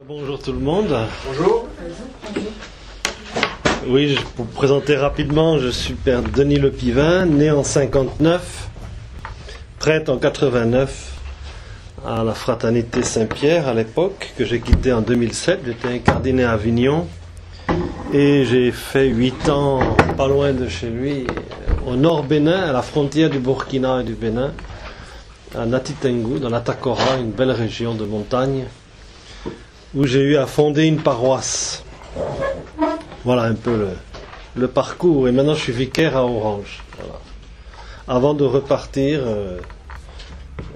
Bonjour tout le monde. Bonjour. Oui, pour vous présenter rapidement, je suis Père Denis Le Pivin, né en 59, prêtre en 89 à la Fraternité Saint-Pierre à l'époque, que j'ai quitté en 2007. J'étais incardiné à Avignon et j'ai fait 8 ans pas loin de chez lui, au nord Bénin, à la frontière du Burkina et du Bénin, à Natitengu, dans la Takora, une belle région de montagne, où j'ai eu à fonder une paroisse. Voilà un peu le parcours. Et maintenant, je suis vicaire à Orange. Voilà. Avant de repartir,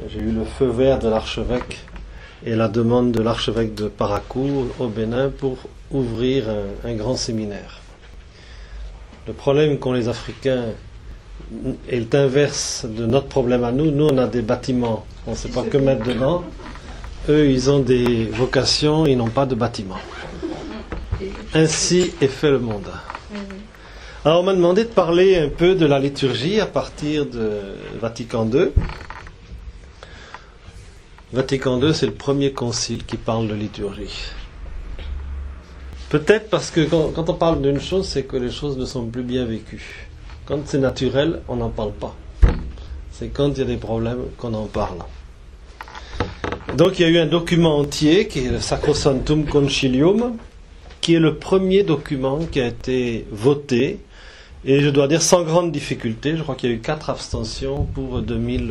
j'ai eu le feu vert de l'archevêque et la demande de l'archevêque de Parakou au Bénin pour ouvrir un grand séminaire. Le problème qu'ont les Africains est inverse de notre problème à nous. Nous, on a des bâtiments. On ne sait pas que mettre dedans. Eux, ils ont des vocations, ils n'ont pas de bâtiment. Ainsi est fait le monde. Alors, on m'a demandé de parler un peu de la liturgie à partir de Vatican II. Vatican II, c'est le premier concile qui parle de liturgie. Peut-être parce que quand on parle d'une chose, c'est que les choses ne sont plus bien vécues. Quand c'est naturel, on n'en parle pas. C'est quand il y a des problèmes qu'on en parle. Donc il y a eu un document entier qui est le Sacrosanctum Concilium, qui est le premier document qui a été voté, et je dois dire sans grande difficulté. Je crois qu'il y a eu 4 abstentions pour 2000.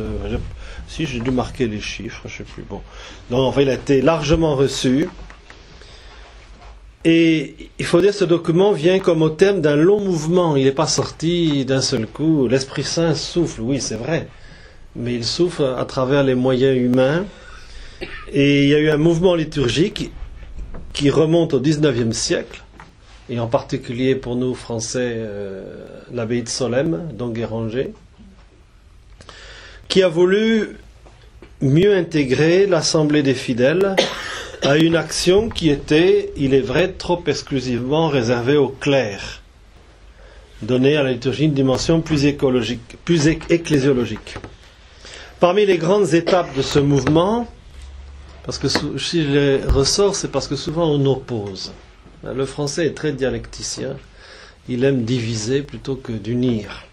Si j'ai dû marquer les chiffres, je ne sais plus. Bon, donc enfin il a été largement reçu. Et il faut dire que ce document vient comme au terme d'un long mouvement. Il n'est pas sorti d'un seul coup. L'Esprit Saint souffle, oui c'est vrai, mais il souffle à travers les moyens humains. Et il y a eu un mouvement liturgique qui remonte au XIXe siècle, et en particulier pour nous Français, l'abbaye de Solesmes, donc Guéranger, qui a voulu mieux intégrer l'assemblée des fidèles à une action qui était, il est vrai, trop exclusivement réservée aux clercs, donner à la liturgie une dimension plus écologique, plus ecclésiologique. Parmi les grandes étapes de ce mouvement, parce que si je les ressors, c'est parce que souvent on oppose. Le français est très dialecticien. Il aime diviser plutôt que d'unir.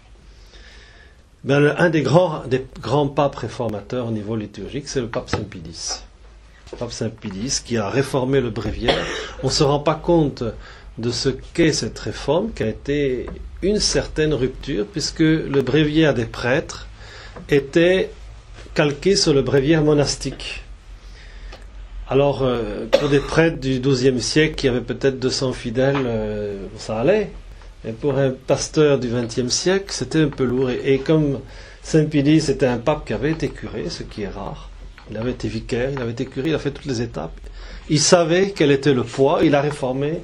Un des grands papes réformateurs au niveau liturgique, c'est le pape Saint Pie X. Le pape Saint Pie X qui a réformé le bréviaire. On ne se rend pas compte de ce qu'est cette réforme, qui a été une certaine rupture, puisque le bréviaire des prêtres était calqué sur le bréviaire monastique. Alors, pour des prêtres du XIIe siècle qui avaient peut-être 200 fidèles, ça allait. Et pour un pasteur du XXe siècle, c'était un peu lourd. Et comme Saint Pie X était un pape qui avait été curé, ce qui est rare, il avait été vicaire, il avait été curé, il a fait toutes les étapes. Il savait quel était le poids, il a réformé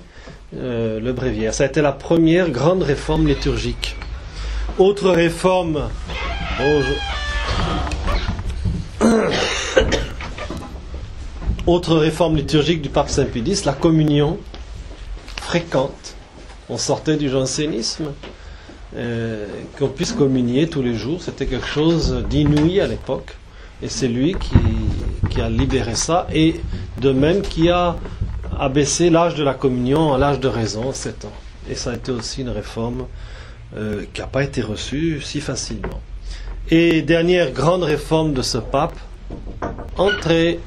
le bréviaire. Ça a été la première grande réforme liturgique. Autre réforme... Autre réforme liturgique du pape Saint Pie X, la communion fréquente. On sortait du jansénisme, qu'on puisse communier tous les jours, c'était quelque chose d'inouï à l'époque. Et c'est lui qui a libéré ça, et de même qui a abaissé l'âge de la communion à l'âge de raison, 7 ans. Et ça a été aussi une réforme qui n'a pas été reçue si facilement. Et dernière grande réforme de ce pape, entrée...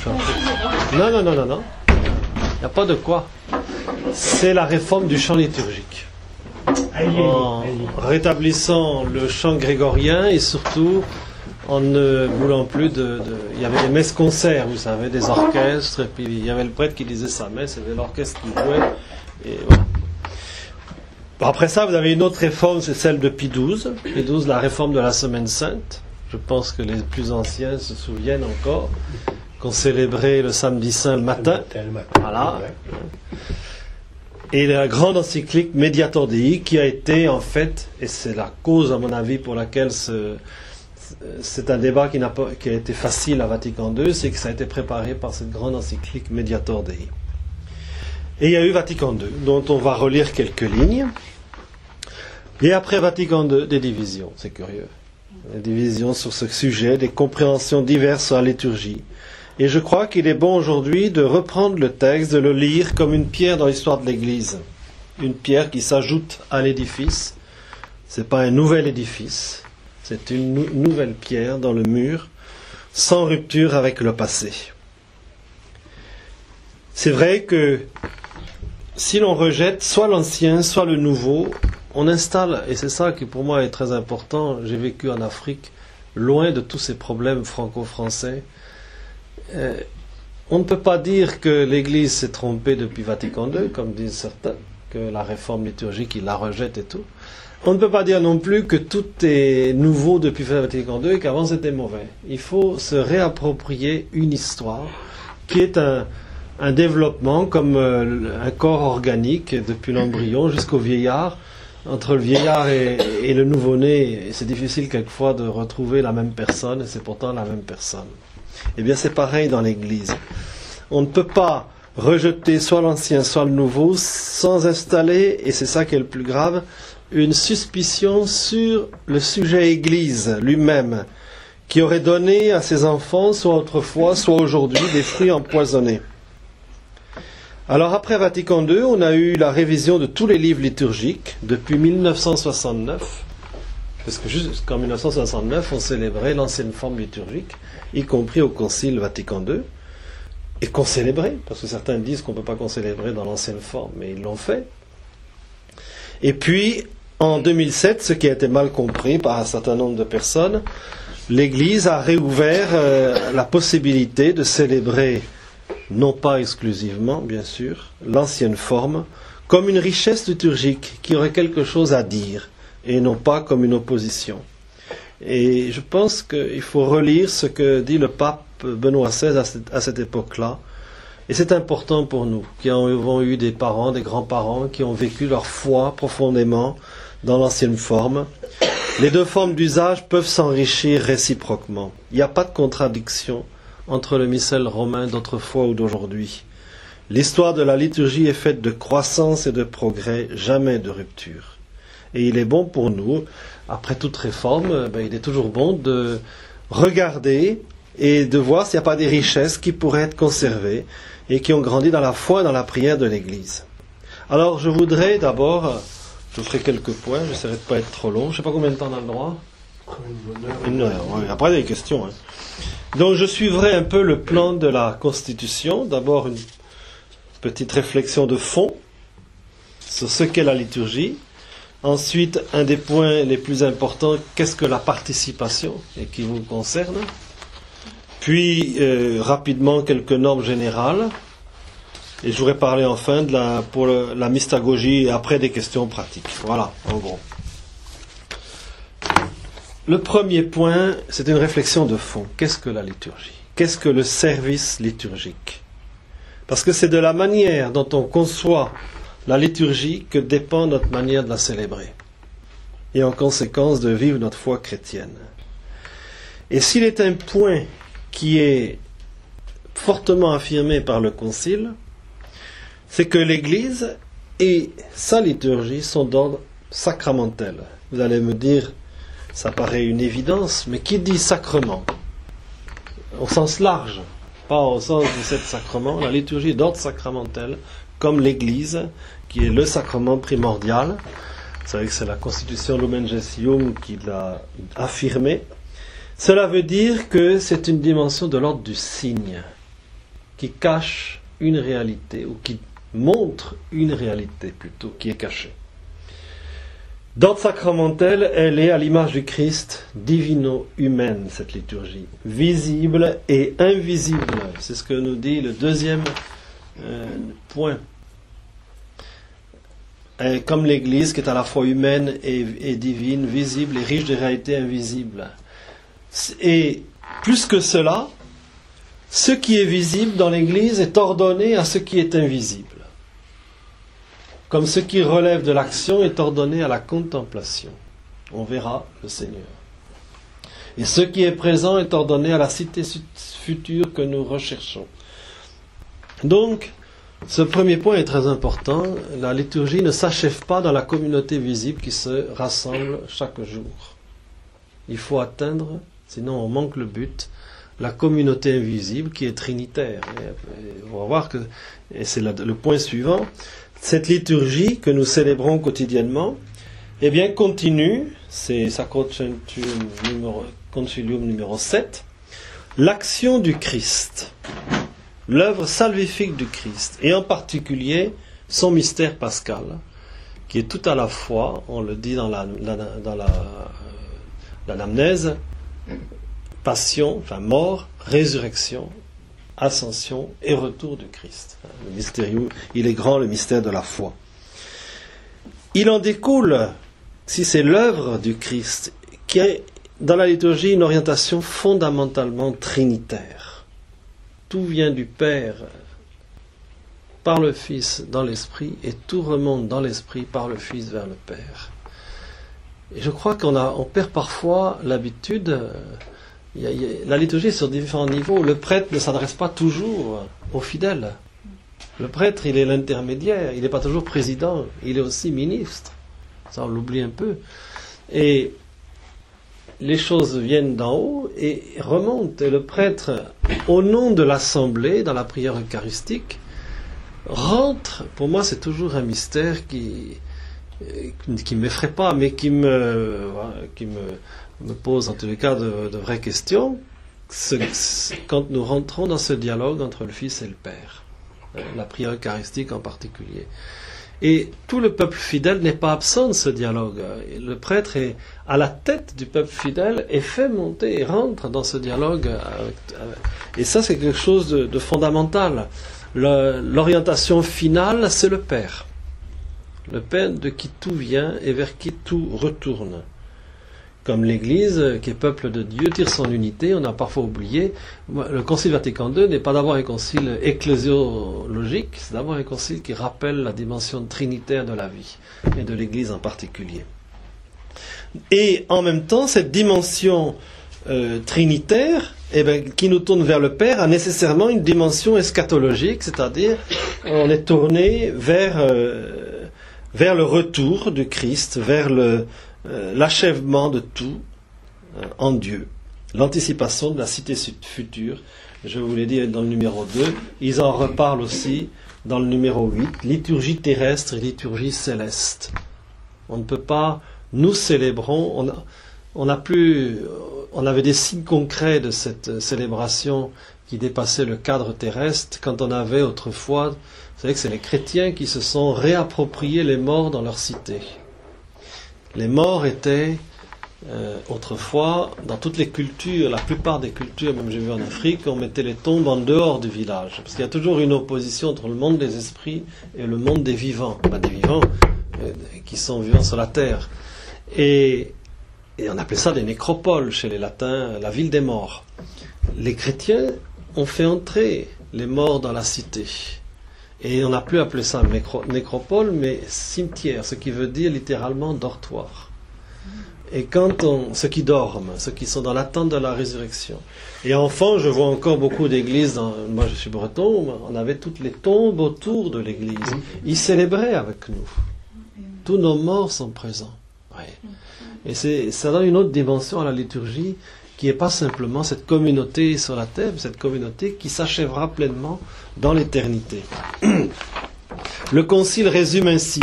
Non. Il n'y a pas de quoi. C'est la réforme du chant liturgique. En rétablissant le chant grégorien et surtout en ne voulant plus il y avait des messes-concerts, vous savez, des orchestres, et puis il y avait le prêtre qui disait sa messe, et l'orchestre qui jouait. Et voilà. Après ça, vous avez une autre réforme, c'est celle de Pie XII. Pie XII, la réforme de la Semaine Sainte. Je pense que les plus anciens se souviennent encore qu'on célébrait le samedi saint le matin. Voilà. Et la grande encyclique Mediator Dei, qui a été en fait, et c'est la cause à mon avis pour laquelle c'est un débat qui a été facile à Vatican II, c'est que ça a été préparé par cette grande encyclique Mediator Dei. Et il y a eu Vatican II, dont on va relire quelques lignes. Et après Vatican II, des divisions, c'est curieux. Des divisions sur ce sujet, des compréhensions diverses sur la liturgie. Et je crois qu'il est bon aujourd'hui de reprendre le texte, de le lire comme une pierre dans l'histoire de l'Église. Une pierre qui s'ajoute à l'édifice. Ce n'est pas un nouvel édifice, c'est une nouvelle pierre dans le mur, sans rupture avec le passé. C'est vrai que si l'on rejette soit l'ancien, soit le nouveau, on installe, et c'est ça qui pour moi est très important, j'ai vécu en Afrique, loin de tous ces problèmes franco-français. On ne peut pas dire que l'Église s'est trompée depuis Vatican II, comme disent certains, que la réforme liturgique, il la rejette et tout. On ne peut pas dire non plus que tout est nouveau depuis Vatican II et qu'avant c'était mauvais. Il faut se réapproprier une histoire qui est un développement comme un corps organique depuis l'embryon jusqu'au vieillard. Entre le vieillard et le nouveau-né, c'est difficile quelquefois de retrouver la même personne, et c'est pourtant la même personne. Eh bien, c'est pareil dans l'Église. On ne peut pas rejeter soit l'ancien, soit le nouveau, sans installer, et c'est ça qui est le plus grave, une suspicion sur le sujet Église lui-même, qui aurait donné à ses enfants, soit autrefois, soit aujourd'hui, des fruits empoisonnés. Alors après Vatican II, on a eu la révision de tous les livres liturgiques depuis 1969, parce que jusqu'en 1969, on célébrait l'ancienne forme liturgique, y compris au Concile Vatican II, et qu'on célébrait, parce que certains disent qu'on ne peut pas qu'on célébrer dans l'ancienne forme, mais ils l'ont fait. Et puis, en 2007, ce qui a été mal compris par un certain nombre de personnes, l'Église a réouvert la possibilité de célébrer, non pas exclusivement, bien sûr, l'ancienne forme, comme une richesse liturgique qui aurait quelque chose à dire, et non pas comme une opposition. Et je pense qu'il faut relire ce que dit le pape Benoît XVI à cette époque-là. Et c'est important pour nous, qui avons eu des parents, des grands-parents, qui ont vécu leur foi profondément dans l'ancienne forme. Les deux formes d'usage peuvent s'enrichir réciproquement. Il n'y a pas de contradiction entre le missel romain d'autrefois ou d'aujourd'hui. L'histoire de la liturgie est faite de croissance et de progrès, jamais de rupture. Et il est bon pour nous, après toute réforme, il est toujours bon de regarder et de voir s'il n'y a pas des richesses qui pourraient être conservées et qui ont grandi dans la foi et dans la prière de l'Église. Alors je voudrais d'abord, je ferai quelques points, j'essaierai de ne pas être trop long, je ne sais pas combien de temps on a le droit. Une heure, oui. Après il y a des questions. Donc je suivrai un peu le plan de la Constitution. D'abord une petite réflexion de fond sur ce qu'est la liturgie. Ensuite, un des points les plus importants, qu'est-ce que la participation et qui vous concerne. Puis rapidement quelques normes générales. Et je voudrais parler enfin pour la mystagogie et après des questions pratiques. Voilà, en gros. Le premier point, c'est une réflexion de fond. Qu'est-ce que la liturgie? Qu'est-ce que le service liturgique? Parce que c'est de la manière dont on conçoit la liturgie que dépend notre manière de la célébrer. Et en conséquence de vivre notre foi chrétienne. Et s'il est un point qui est fortement affirmé par le Concile, c'est que l'Église et sa liturgie sont d'ordre sacramentel. Vous allez me dire, ça paraît une évidence, mais qui dit sacrement? Au sens large, pas au sens du sept sacrements, la liturgie est d'ordre sacramentel, comme l'Église, qui est le sacrement primordial. Vous savez que c'est la Constitution Lumen Gentium qui l'a affirmé. Cela veut dire que c'est une dimension de l'ordre du signe, qui cache une réalité, ou qui montre une réalité plutôt, qui est cachée. D'ordre sacramentel, elle est à l'image du Christ, divino-humaine, cette liturgie, visible et invisible. C'est ce que nous dit le deuxième point. Comme l'Église qui est à la fois humaine et divine, visible et riche de réalités invisibles. Et plus que cela, ce qui est visible dans l'Église est ordonné à ce qui est invisible. Comme ce qui relève de l'action est ordonné à la contemplation. On verra le Seigneur. Et ce qui est présent est ordonné à la cité future que nous recherchons. Donc, ce premier point est très important. La liturgie ne s'achève pas dans la communauté visible qui se rassemble chaque jour. Il faut atteindre, sinon on manque le but, la communauté invisible qui est trinitaire. Et on va voir que, et c'est le point suivant, cette liturgie que nous célébrons quotidiennement, eh bien continue, c'est Sacrosanctum Concilium numéro 7, l'action du Christ, l'œuvre salvifique du Christ, et en particulier son mystère pascal, qui est tout à la fois, on le dit dans l'anamnèse, passion, enfin mort, résurrection, ascension et retour du Christ. Le mystérieux, il est grand, le mystère de la foi. Il en découle, si c'est l'œuvre du Christ, qui a dans la liturgie une orientation fondamentalement trinitaire. Tout vient du Père par le Fils dans l'Esprit, et tout remonte dans l'Esprit par le Fils vers le Père. Et je crois qu'on perd parfois l'habitude. La liturgie est sur différents niveaux. Le prêtre ne s'adresse pas toujours aux fidèles. Le prêtre, il est l'intermédiaire, il n'est pas toujours président, il est aussi ministre. Ça, on l'oublie un peu. Et les choses viennent d'en haut et remontent. Et le prêtre, au nom de l'assemblée, dans la prière eucharistique, rentre. Pour moi, c'est toujours un mystère qui m'effraie pas, mais qui me pose en tous les cas de vraies questions. Quand nous rentrons dans ce dialogue entre le Fils et le Père, la prière eucharistique en particulier. Et tout le peuple fidèle n'est pas absent de ce dialogue. Le prêtre est à la tête du peuple fidèle et fait monter et rentre dans ce dialogue. Et ça, c'est quelque chose de fondamental. L'orientation finale, c'est le Père. Le Père de qui tout vient et vers qui tout retourne. Comme l'Église, qui est peuple de Dieu, tire son unité, on a parfois oublié. Le Concile Vatican II n'est pas d'abord un concile ecclésiologique, c'est d'abord un concile qui rappelle la dimension trinitaire de la vie, et de l'Église en particulier. Et en même temps, cette dimension trinitaire, qui nous tourne vers le Père, a nécessairement une dimension eschatologique, c'est-à-dire on est tourné vers le retour du Christ, vers l'achèvement de tout en Dieu, l'anticipation de la cité future. Je vous l'ai dit dans le numéro 2, ils en reparlent aussi dans le numéro 8, liturgie terrestre et liturgie céleste. On ne peut pas, nous célébrons, on avait des signes concrets de cette célébration qui dépassait le cadre terrestre quand on avait autrefois, vous savez que c'est les chrétiens qui se sont réappropriés les morts dans leur cité. Les morts étaient autrefois, dans toutes les cultures, la plupart des cultures, même j'ai vu en Afrique, on mettait les tombes en dehors du village. Parce qu'il y a toujours une opposition entre le monde des esprits et le monde des vivants. Des vivants qui sont vivants sur la terre. Et on appelait ça des nécropoles chez les latins, la ville des morts. Les chrétiens ont fait entrer les morts dans la cité. Et on n'a plus appelé ça nécropole, mais cimetière, ce qui veut dire littéralement dortoir. Et quand ceux qui dorment, ceux qui sont dans l'attente de la résurrection. Et enfant, je vois encore beaucoup d'églises, moi je suis breton, on avait toutes les tombes autour de l'église. Ils célébraient avec nous. Tous nos morts sont présents. Ouais. Et ça donne une autre dimension à la liturgie, qui n'est pas simplement cette communauté sur la terre, mais cette communauté qui s'achèvera pleinement dans l'éternité. Le Concile résume ainsi.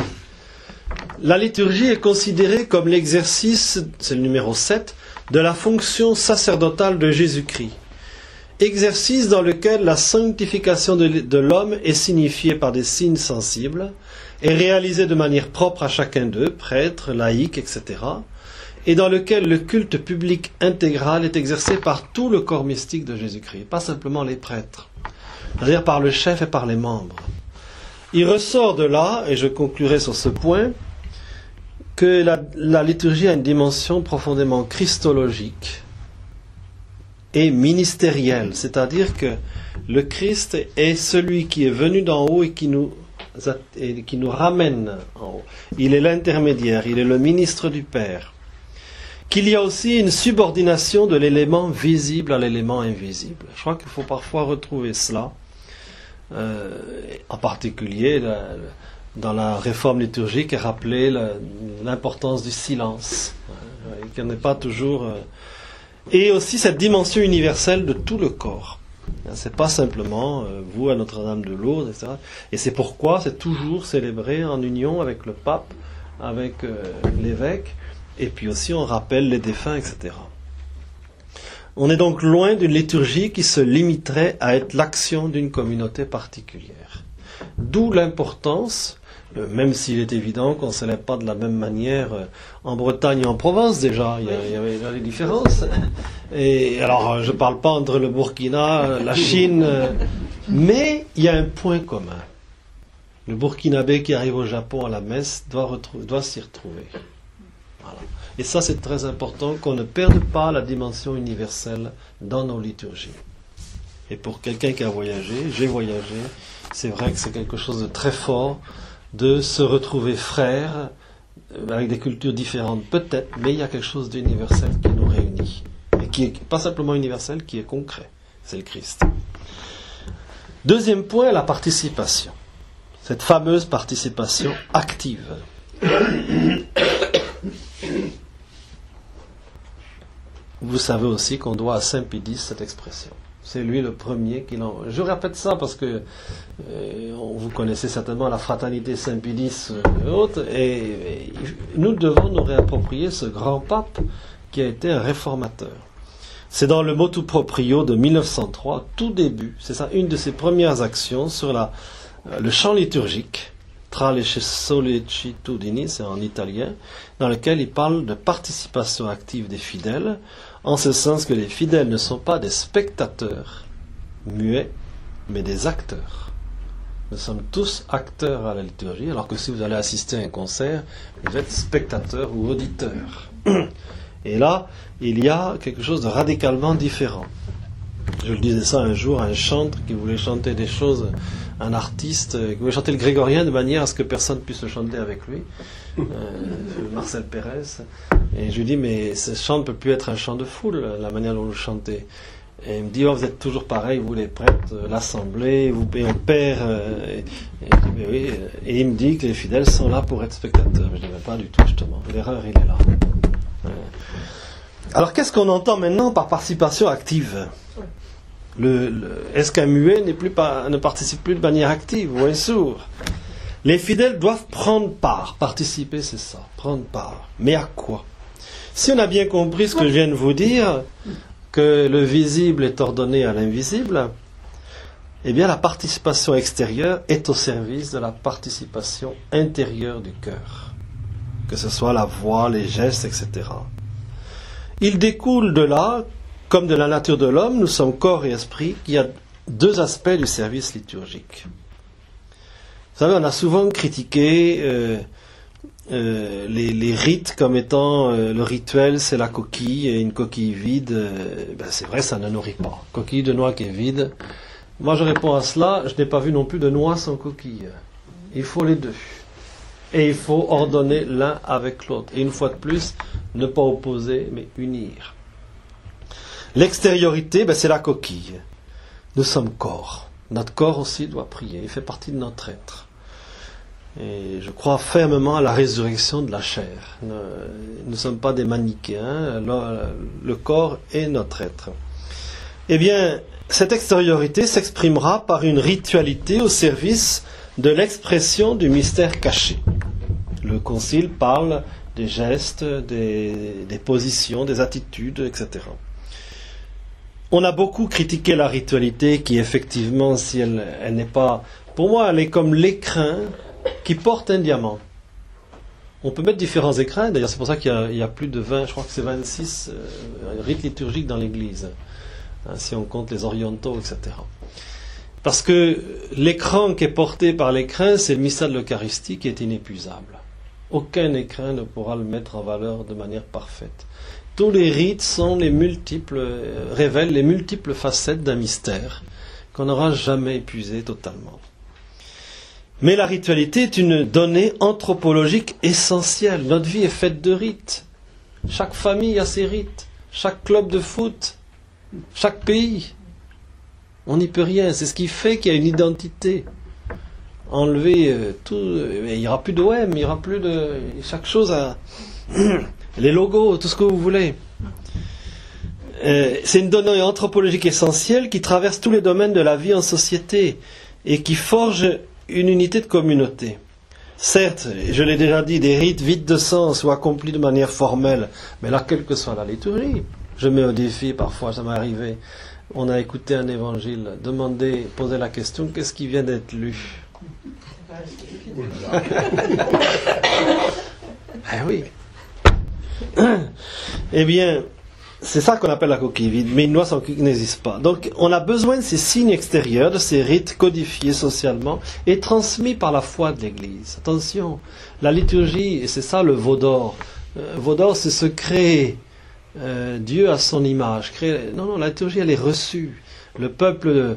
La liturgie est considérée comme l'exercice, c'est le numéro 7, de la fonction sacerdotale de Jésus-Christ. Exercice dans lequel la sanctification de l'homme est signifiée par des signes sensibles et réalisée de manière propre à chacun d'eux, prêtre, laïc, etc., et dans lequel le culte public intégral est exercé par tout le corps mystique de Jésus-Christ, pas simplement les prêtres, c'est-à-dire par le chef et par les membres. Il ressort de là, et je conclurai sur ce point, que la liturgie a une dimension profondément christologique et ministérielle, c'est-à-dire que le Christ est celui qui est venu d'en haut et qui nous ramène en haut. Il est l'intermédiaire, il est le ministre du Père. Qu'il y a aussi une subordination de l'élément visible à l'élément invisible. Je crois qu'il faut parfois retrouver cela, en particulier dans la réforme liturgique, et rappeler l'importance du silence, qu'il n'est pas toujours... Et aussi cette dimension universelle de tout le corps. C'est pas simplement vous à Notre-Dame de Lourdes, etc. Et c'est pourquoi c'est toujours célébré en union avec le pape, avec l'évêque, et puis aussi on rappelle les défunts, etc. On est donc loin d'une liturgie qui se limiterait à être l'action d'une communauté particulière. D'où l'importance, même s'il est évident qu'on ne célèbre pas de la même manière en Bretagne et en Provence déjà, il y avait des différences. Et alors, je ne parle pas entre le Burkina, la Chine, mais il y a un point commun. Le Burkinabé qui arrive au Japon à la messe doit s'y retrouver. Voilà. Et ça, c'est très important qu'on ne perde pas la dimension universelle dans nos liturgies. Et pour quelqu'un qui a voyagé, j'ai voyagé, c'est vrai que c'est quelque chose de très fort de se retrouver frères avec des cultures différentes peut-être, mais il y a quelque chose d'universel qui nous réunit. Et qui est pas simplement universel, qui est concret. C'est le Christ. Deuxième point, la participation. Cette fameuse participation active. Vous savez aussi qu'on doit à Saint Pédis cette expression. C'est lui le premier qui l'en... Je répète ça parce que vous connaissez certainement la fraternité Saint-Pédis et autres, et nous devons nous réapproprier ce grand pape qui a été un réformateur. C'est dans le motu proprio de 1903, tout début, c'est ça, une de ses premières actions sur le chant liturgique, Tra le sollecitudini, c'est en italien, dans lequel il parle de participation active des fidèles, en ce sens que les fidèles ne sont pas des spectateurs muets, mais des acteurs. Nous sommes tous acteurs à la liturgie, alors que si vous allez assister à un concert, vous êtes spectateur ou auditeur. Et là, il y a quelque chose de radicalement différent. Je le disais ça un jour à un chantre qui voulait chanter des choses, un artiste qui voulait chanter le grégorien de manière à ce que personne puisse le chanter avec lui, Marcel Pérez. Et je lui dis, mais ce chant ne peut plus être un chant de foule, la manière dont vous le chantez. Et il me dit, oh, vous êtes toujours pareil, vous les prêtres, l'assemblée, vous payez un père. Et il me dit que les fidèles sont là pour être spectateurs. Je ne dis, pas du tout, justement. L'erreur, il est là. Alors, qu'est-ce qu'on entend maintenant par participation active ? Est-ce qu'un muet ne participe plus de manière active ou un sourd ? Les fidèles doivent prendre part. Participer, c'est ça, prendre part. Mais à quoi ? Si on a bien compris ce que je viens de vous dire, que le visible est ordonné à l'invisible, eh bien la participation extérieure est au service de la participation intérieure du cœur. Que ce soit la voix, les gestes, etc. Il découle de là, comme de la nature de l'homme, nous sommes corps et esprit, qu'il y a deux aspects du service liturgique. Vous savez, on a souvent critiqué les rites comme étant le rituel, c'est la coquille, et une coquille vide, c'est vrai, ça ne nourrit pas. Coquille de noix qui est vide. Moi, je réponds à cela, je n'ai pas vu non plus de noix sans coquille. Il faut les deux. Et il faut ordonner l'un avec l'autre. Et une fois de plus, ne pas opposer, mais unir. L'extériorité, c'est la coquille. Nous sommes corps. Notre corps aussi doit prier. Il fait partie de notre être. Et je crois fermement à la résurrection de la chair. Nous ne sommes pas des manichéens. Le corps est notre être. Eh bien, cette extériorité s'exprimera par une ritualité au service de l'expression du mystère caché. Le Concile parle des gestes, des positions, des attitudes, etc. On a beaucoup critiqué la ritualité qui, effectivement, si elle n'est pas... Pour moi, elle est comme l'écrin qui porte un diamant. On peut mettre différents écrins, d'ailleurs c'est pour ça qu'il y a plus de 20, je crois que c'est 26 rites liturgiques dans l'Église, si on compte les orientaux, etc. Parce que l'écran qui est porté par l'écrin, c'est le mystère de l'Eucharistie qui est inépuisable. Aucun écrin ne pourra le mettre en valeur de manière parfaite. Tous les rites révèlent les multiples facettes d'un mystère qu'on n'aura jamais épuisé totalement. Mais la ritualité est une donnée anthropologique essentielle. Notre vie est faite de rites. Chaque famille a ses rites. Chaque club de foot. Chaque pays. On n'y peut rien. C'est ce qui fait qu'il y a une identité. Enlever tout. Il n'y aura plus d'OM, il n'y aura plus de... Chaque chose a... Les logos, tout ce que vous voulez. C'est une donnée anthropologique essentielle qui traverse tous les domaines de la vie en société et qui forge une unité de communauté. Certes, je l'ai déjà dit, des rites vides de sens ou accomplis de manière formelle, mais là, quelle que soit la liturgie, je mets au défi, parfois ça m'est arrivé, on a écouté un évangile, poser la question, qu'est-ce qui vient d'être lu? Eh oui. Eh bien, c'est ça qu'on appelle la coquille vide, mais une loi sans qui n'existe pas. Donc, on a besoin de ces signes extérieurs, de ces rites codifiés socialement et transmis par la foi de l'Église. Attention, la liturgie, et c'est ça le veau d'or. Veau d'or, c'est se créer Dieu à son image. Non, la liturgie, elle est reçue. Le peuple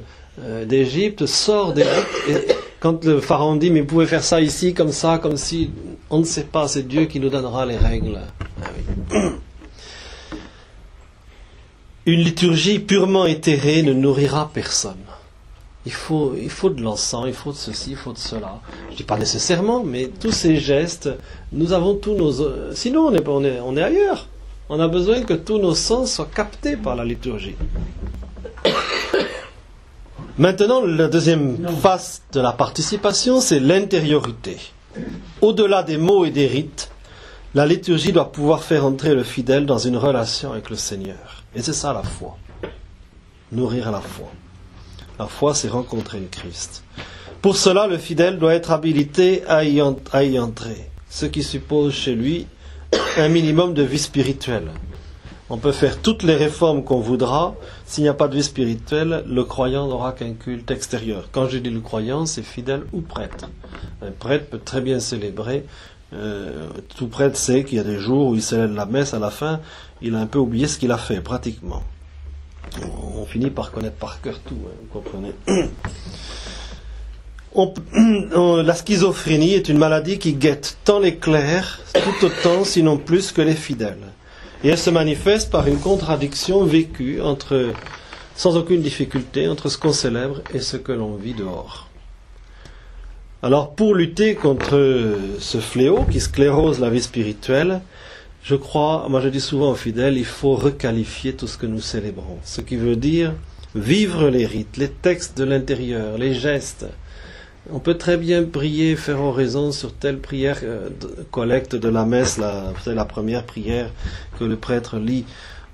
d'Égypte sort d'Égypte et quand le pharaon dit, mais vous pouvez faire ça ici, comme ça, comme si, on ne sait pas, c'est Dieu qui nous donnera les règles. Ah oui. Une liturgie purement éthérée ne nourrira personne. Il faut de l'encens, il faut de ceci, il faut de cela. Je ne dis pas nécessairement, mais tous ces gestes, nous avons tous nos... Sinon, on est ailleurs. On a besoin que tous nos sens soient captés par la liturgie. Maintenant, la deuxième phase de la participation, c'est l'intériorité. Au-delà des mots et des rites, la liturgie doit pouvoir faire entrer le fidèle dans une relation avec le Seigneur. Et c'est ça la foi. Nourrir la foi. La foi, c'est rencontrer le Christ. Pour cela, le fidèle doit être habilité à y entrer, ce qui suppose chez lui un minimum de vie spirituelle. On peut faire toutes les réformes qu'on voudra, s'il n'y a pas de vie spirituelle, le croyant n'aura qu'un culte extérieur. Quand je dis le croyant, c'est fidèle ou prêtre. Un prêtre peut très bien célébrer. Tout prêtre sait qu'il y a des jours où il célèbre la messe, à la fin, il a un peu oublié ce qu'il a fait, pratiquement. On finit par connaître par cœur tout, vous comprenez. La schizophrénie est une maladie qui guette tant les clercs, tout autant, sinon plus, que les fidèles. Et elle se manifeste par une contradiction vécue sans aucune difficulté entre ce qu'on célèbre et ce que l'on vit dehors. Alors, pour lutter contre ce fléau qui sclérose la vie spirituelle, moi je dis souvent aux fidèles, il faut requalifier tout ce que nous célébrons. Ce qui veut dire vivre les rites, les textes de l'intérieur, les gestes. On peut très bien prier, faire oraison sur telle prière, collecte de la messe, c'est la première prière que le prêtre lit,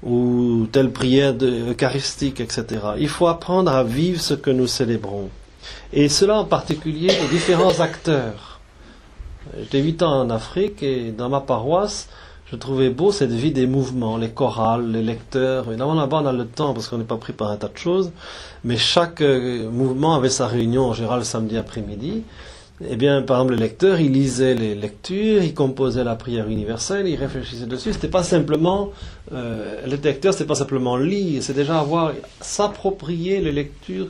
ou telle prière eucharistique, etc. Il faut apprendre à vivre ce que nous célébrons. Et cela en particulier les différents acteurs. J'étais 8 ans en Afrique et dans ma paroisse, je trouvais beau cette vie des mouvements, les chorales, les lecteurs. Évidemment, là-bas, on a le temps parce qu'on n'est pas pris par un tas de choses. Mais chaque mouvement avait sa réunion, en général, le samedi après-midi. Eh bien, par exemple, le lecteur, il lisait les lectures, il composait la prière universelle, il réfléchissait dessus. C'était pas simplement, le lecteur, c'était pas simplement lire, c'est déjà s'approprier les lectures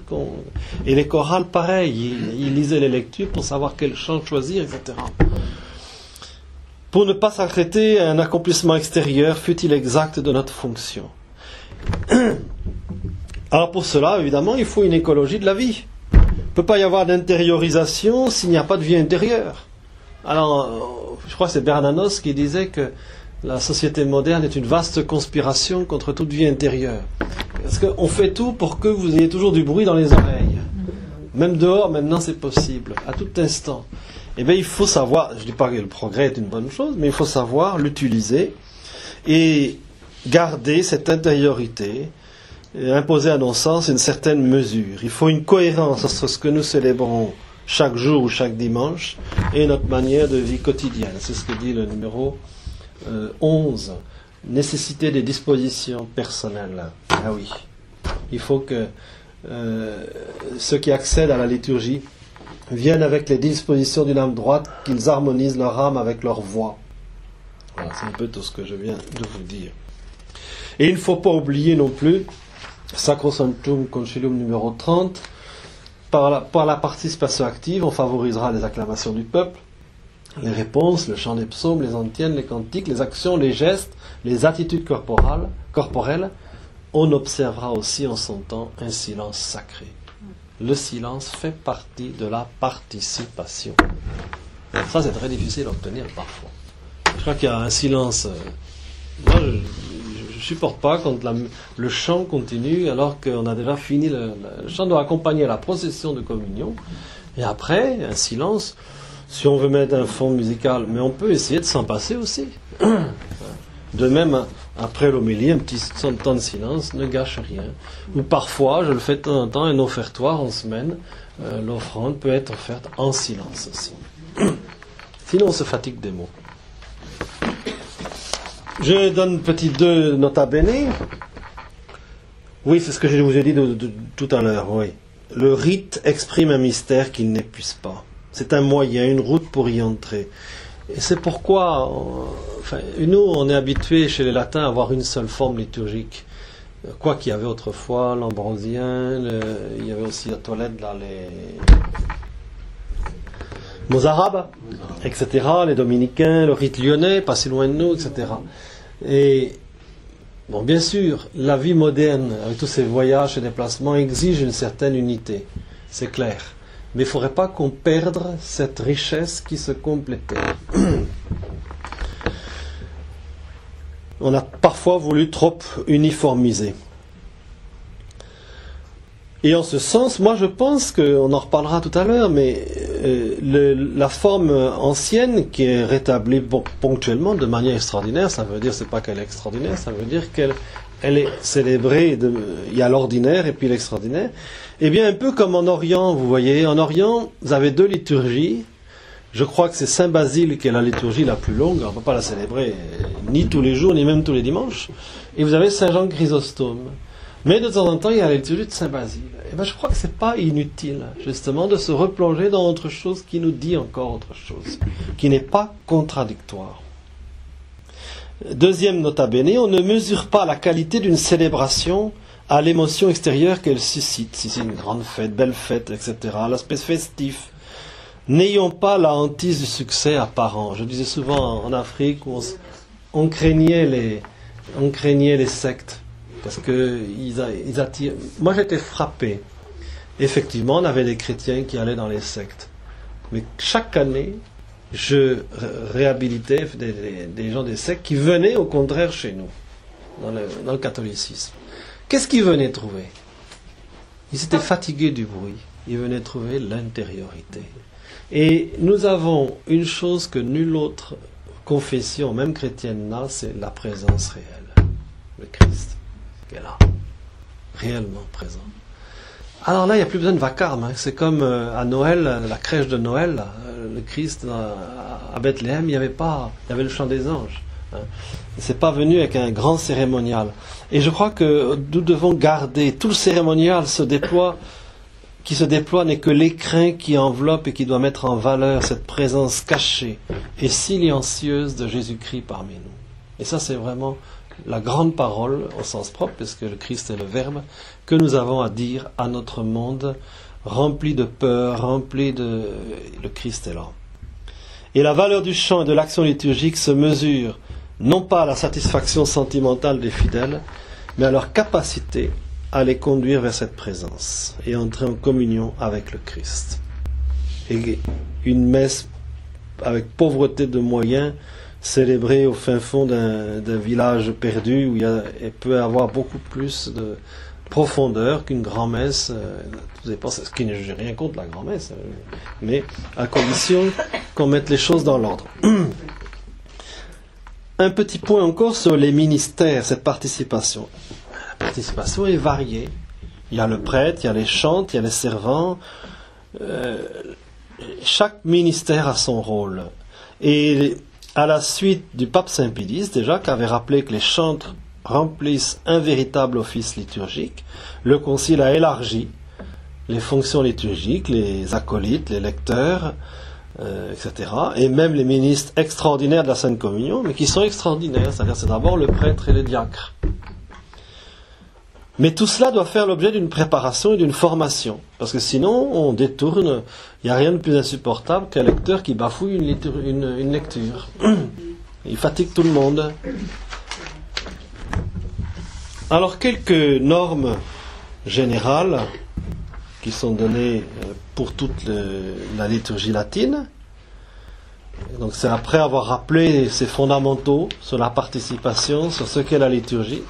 et les chorales, pareil. Il lisait les lectures pour savoir quel chant choisir, etc. Pour ne pas s'arrêter à un accomplissement extérieur, fût-il exact, de notre fonction. Alors pour cela, évidemment, il faut une écologie de la vie. Il ne peut pas y avoir d'intériorisation s'il n'y a pas de vie intérieure. Alors, je crois que c'est Bernanos qui disait que la société moderne est une vaste conspiration contre toute vie intérieure. Parce qu'on fait tout pour que vous ayez toujours du bruit dans les oreilles. Même dehors, maintenant, c'est possible, à tout instant. Eh bien, il faut savoir, je ne dis pas que le progrès est une bonne chose, mais il faut savoir l'utiliser et garder cette intériorité, et imposer à nos sens une certaine mesure. Il faut une cohérence entre ce que nous célébrons chaque jour ou chaque dimanche et notre manière de vie quotidienne. C'est ce que dit le numéro 11. Nécessité des dispositions personnelles. Ah oui. Il faut que ceux qui accèdent à la liturgie viennent avec les dispositions d'une âme droite, qu'ils harmonisent leur âme avec leur voix. Voilà, c'est un peu tout ce que je viens de vous dire. Et il ne faut pas oublier non plus, Sacrosanctum Concilium numéro 30, par la participation active, on favorisera les acclamations du peuple, les réponses, le chant des psaumes, les antiennes, les cantiques, les actions, les gestes, les attitudes corporelles. On observera aussi en son temps un silence sacré. Le silence fait partie de la participation. Ça, c'est très difficile à obtenir parfois. Je crois qu'il y a un silence... Moi, je ne supporte pas quand le chant continue alors qu'on a déjà fini. Le chant doit accompagner la procession de communion. Et après, un silence. Si on veut mettre un fond musical, mais on peut essayer de s'en passer aussi. De même, après l'homélie, un petit temps de silence ne gâche rien. Ou parfois, je le fais de temps en temps, un offertoire en semaine. L'offrande peut être offerte en silence aussi. Sinon, on se fatigue des mots. Je donne petit 2 nota bene. Oui, c'est ce que je vous ai dit tout à l'heure. Oui. Le rite exprime un mystère qu'il n'épuise pas. C'est un moyen, une route pour y entrer. Et c'est pourquoi, nous, on est habitués chez les latins à avoir une seule forme liturgique. Quoi qu'il y avait autrefois, l'ambrosien, il y avait aussi la toilette, là, les Mozarabes, etc., les dominicains, le rite lyonnais, pas si loin de nous, etc. Et, bon, bien sûr, la vie moderne, avec tous ces voyages et déplacements, exige une certaine unité, c'est clair. Mais il ne faudrait pas qu'on perde cette richesse qui se complétait. On a parfois voulu trop uniformiser. Et en ce sens, moi je pense qu'on en reparlera tout à l'heure, mais la forme ancienne qui est rétablie ponctuellement de manière extraordinaire, ça veut dire c'est pas qu'elle est extraordinaire, ça veut dire qu'elle est célébrée, il y a l'ordinaire et puis l'extraordinaire. Eh bien, un peu comme en Orient, vous voyez, en Orient, vous avez 2 liturgies. Je crois que c'est Saint Basile qui est la liturgie la plus longue, on ne peut pas la célébrer ni tous les jours, ni même tous les dimanches. Et vous avez Saint Jean Chrysostome. Mais de temps en temps, il y a la liturgie de Saint Basile. Et bien, je crois que ce n'est pas inutile, justement, de se replonger dans autre chose qui nous dit encore autre chose, qui n'est pas contradictoire. Deuxième nota bene, on ne mesure pas la qualité d'une célébration à l'émotion extérieure qu'elle suscite. Si c'est une grande fête, belle fête, etc., l'aspect festif. N'ayons pas la hantise du succès apparent. Je disais souvent en Afrique où on craignait les sectes parce que ils attirent. Moi j'étais frappé. Effectivement, on avait des chrétiens qui allaient dans les sectes, mais chaque année, je réhabilitais des gens des sectes qui venaient au contraire chez nous dans le catholicisme. Qu'est-ce qu'ils venaient trouver? Ils étaient fatigués du bruit. Ils venaient trouver l'intériorité. Et nous avons une chose que nulle autre confession, même chrétienne, n'a, c'est la présence réelle. Le Christ, qui est là, réellement présent. Alors là, il n'y a plus besoin de vacarme. Hein. C'est comme à Noël, la crèche de Noël, là, le Christ à Bethléem, il y avait le chant des anges. Hein. C'est pas venu avec un grand cérémonial. Et je crois que nous devons garder, tout le cérémonial qui se déploie n'est que l'écrin qui enveloppe et qui doit mettre en valeur cette présence cachée et silencieuse de Jésus-Christ parmi nous. Et ça, c'est vraiment la grande parole, au sens propre, puisque le Christ est le Verbe, que nous avons à dire à notre monde, rempli de peur, le Christ est là. Et la valeur du chant et de l'action liturgique se mesure non pas à la satisfaction sentimentale des fidèles, mais à leur capacité à les conduire vers cette présence et entrer en communion avec le Christ. Et une messe avec pauvreté de moyens, célébrée au fin fond d'un village perdu où il peut y avoir beaucoup plus de profondeur qu'une grand-messe. Vous avez pensé, ce qui n'est rien contre la grand-messe, mais à condition qu'on mette les choses dans l'ordre. Un petit point encore sur les ministères, cette participation. La participation est variée. Il y a le prêtre, il y a les chantres, il y a les servants. Chaque ministère a son rôle. Et à la suite du pape Saint Pie X, déjà, qui avait rappelé que les chantres remplissent un véritable office liturgique, le Concile a élargi les fonctions liturgiques, les acolytes, les lecteurs, etc. Et même les ministres extraordinaires de la Sainte Communion, mais qui sont extraordinaires, c'est-à-dire c'est d'abord le prêtre et le diacre. Mais tout cela doit faire l'objet d'une préparation et d'une formation, parce que sinon on détourne. Il n'y a rien de plus insupportable qu'un lecteur qui bafouille une lecture. Il fatigue tout le monde. Alors quelques normes générales qui sont données pour toute la liturgie latine. Donc c'est après avoir rappelé ces fondamentaux sur la participation, sur ce qu'est la liturgie,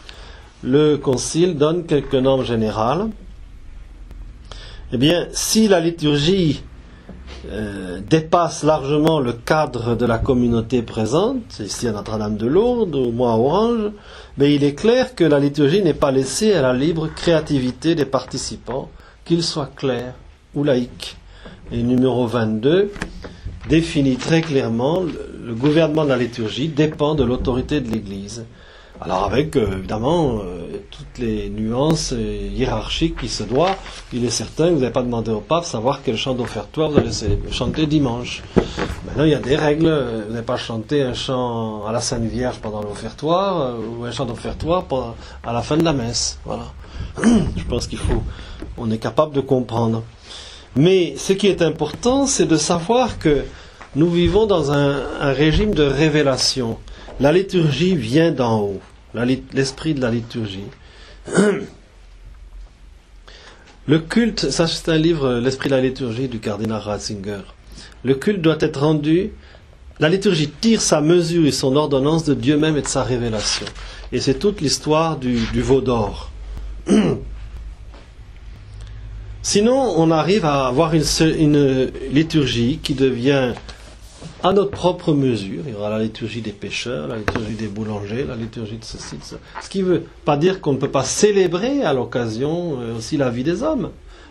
le Concile donne quelques normes générales. Eh bien, si la liturgie dépasse largement le cadre de la communauté présente, ici à Notre-Dame de Lourdes, ou moi à Orange, mais il est clair que la liturgie n'est pas laissée à la libre créativité des participants, qu'ils soient clercs ou laïcs. Et le numéro 22 définit très clairement le gouvernement de la liturgie dépend de l'autorité de l'Église. Alors avec évidemment toutes les nuances hiérarchiques qui se doivent. Il est certain que vous n'avez pas demandé au pape savoir quel chant d'offertoire vous allez chanter dimanche. Maintenant il y a des règles. Vous n'avez pas chanté un chant à la Sainte Vierge pendant l'offertoire ou un chant d'offertoire à la fin de la messe. Voilà. Je pense on est capable de comprendre. Mais ce qui est important, c'est de savoir que nous vivons dans un régime de révélation. La liturgie vient d'en haut, l'esprit de la liturgie. Le culte, ça c'est un livre, L'esprit de la liturgie du cardinal Ratzinger. Le culte doit être rendu, la liturgie tire sa mesure et son ordonnance de Dieu même et de sa révélation. Et c'est toute l'histoire du veau d'or. Sinon, on arrive à avoir une liturgie qui devient à notre propre mesure. Il y aura la liturgie des pécheurs, la liturgie des boulangers, la liturgie de ceci, de ça. Ce qui ne veut pas dire qu'on ne peut pas célébrer à l'occasion aussi la vie des hommes,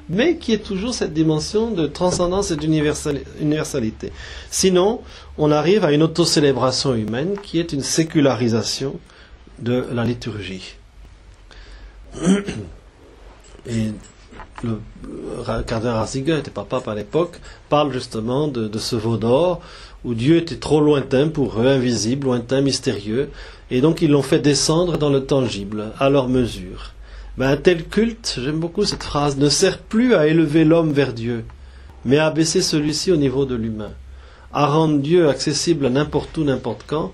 mais qui est toujours cette dimension de transcendance et d'universalité. Sinon, on arrive à une autocélébration humaine qui est une sécularisation de la liturgie. Et le cardinal Ratzinger n'était pas pape à l'époque, parle justement de ce veau d'or où Dieu était trop lointain pour eux, invisible, lointain, mystérieux, et donc ils l'ont fait descendre dans le tangible, à leur mesure. Un tel culte, j'aime beaucoup cette phrase, ne sert plus à élever l'homme vers Dieu, mais à abaisser celui-ci au niveau de l'humain, à rendre Dieu accessible à n'importe où, n'importe quand.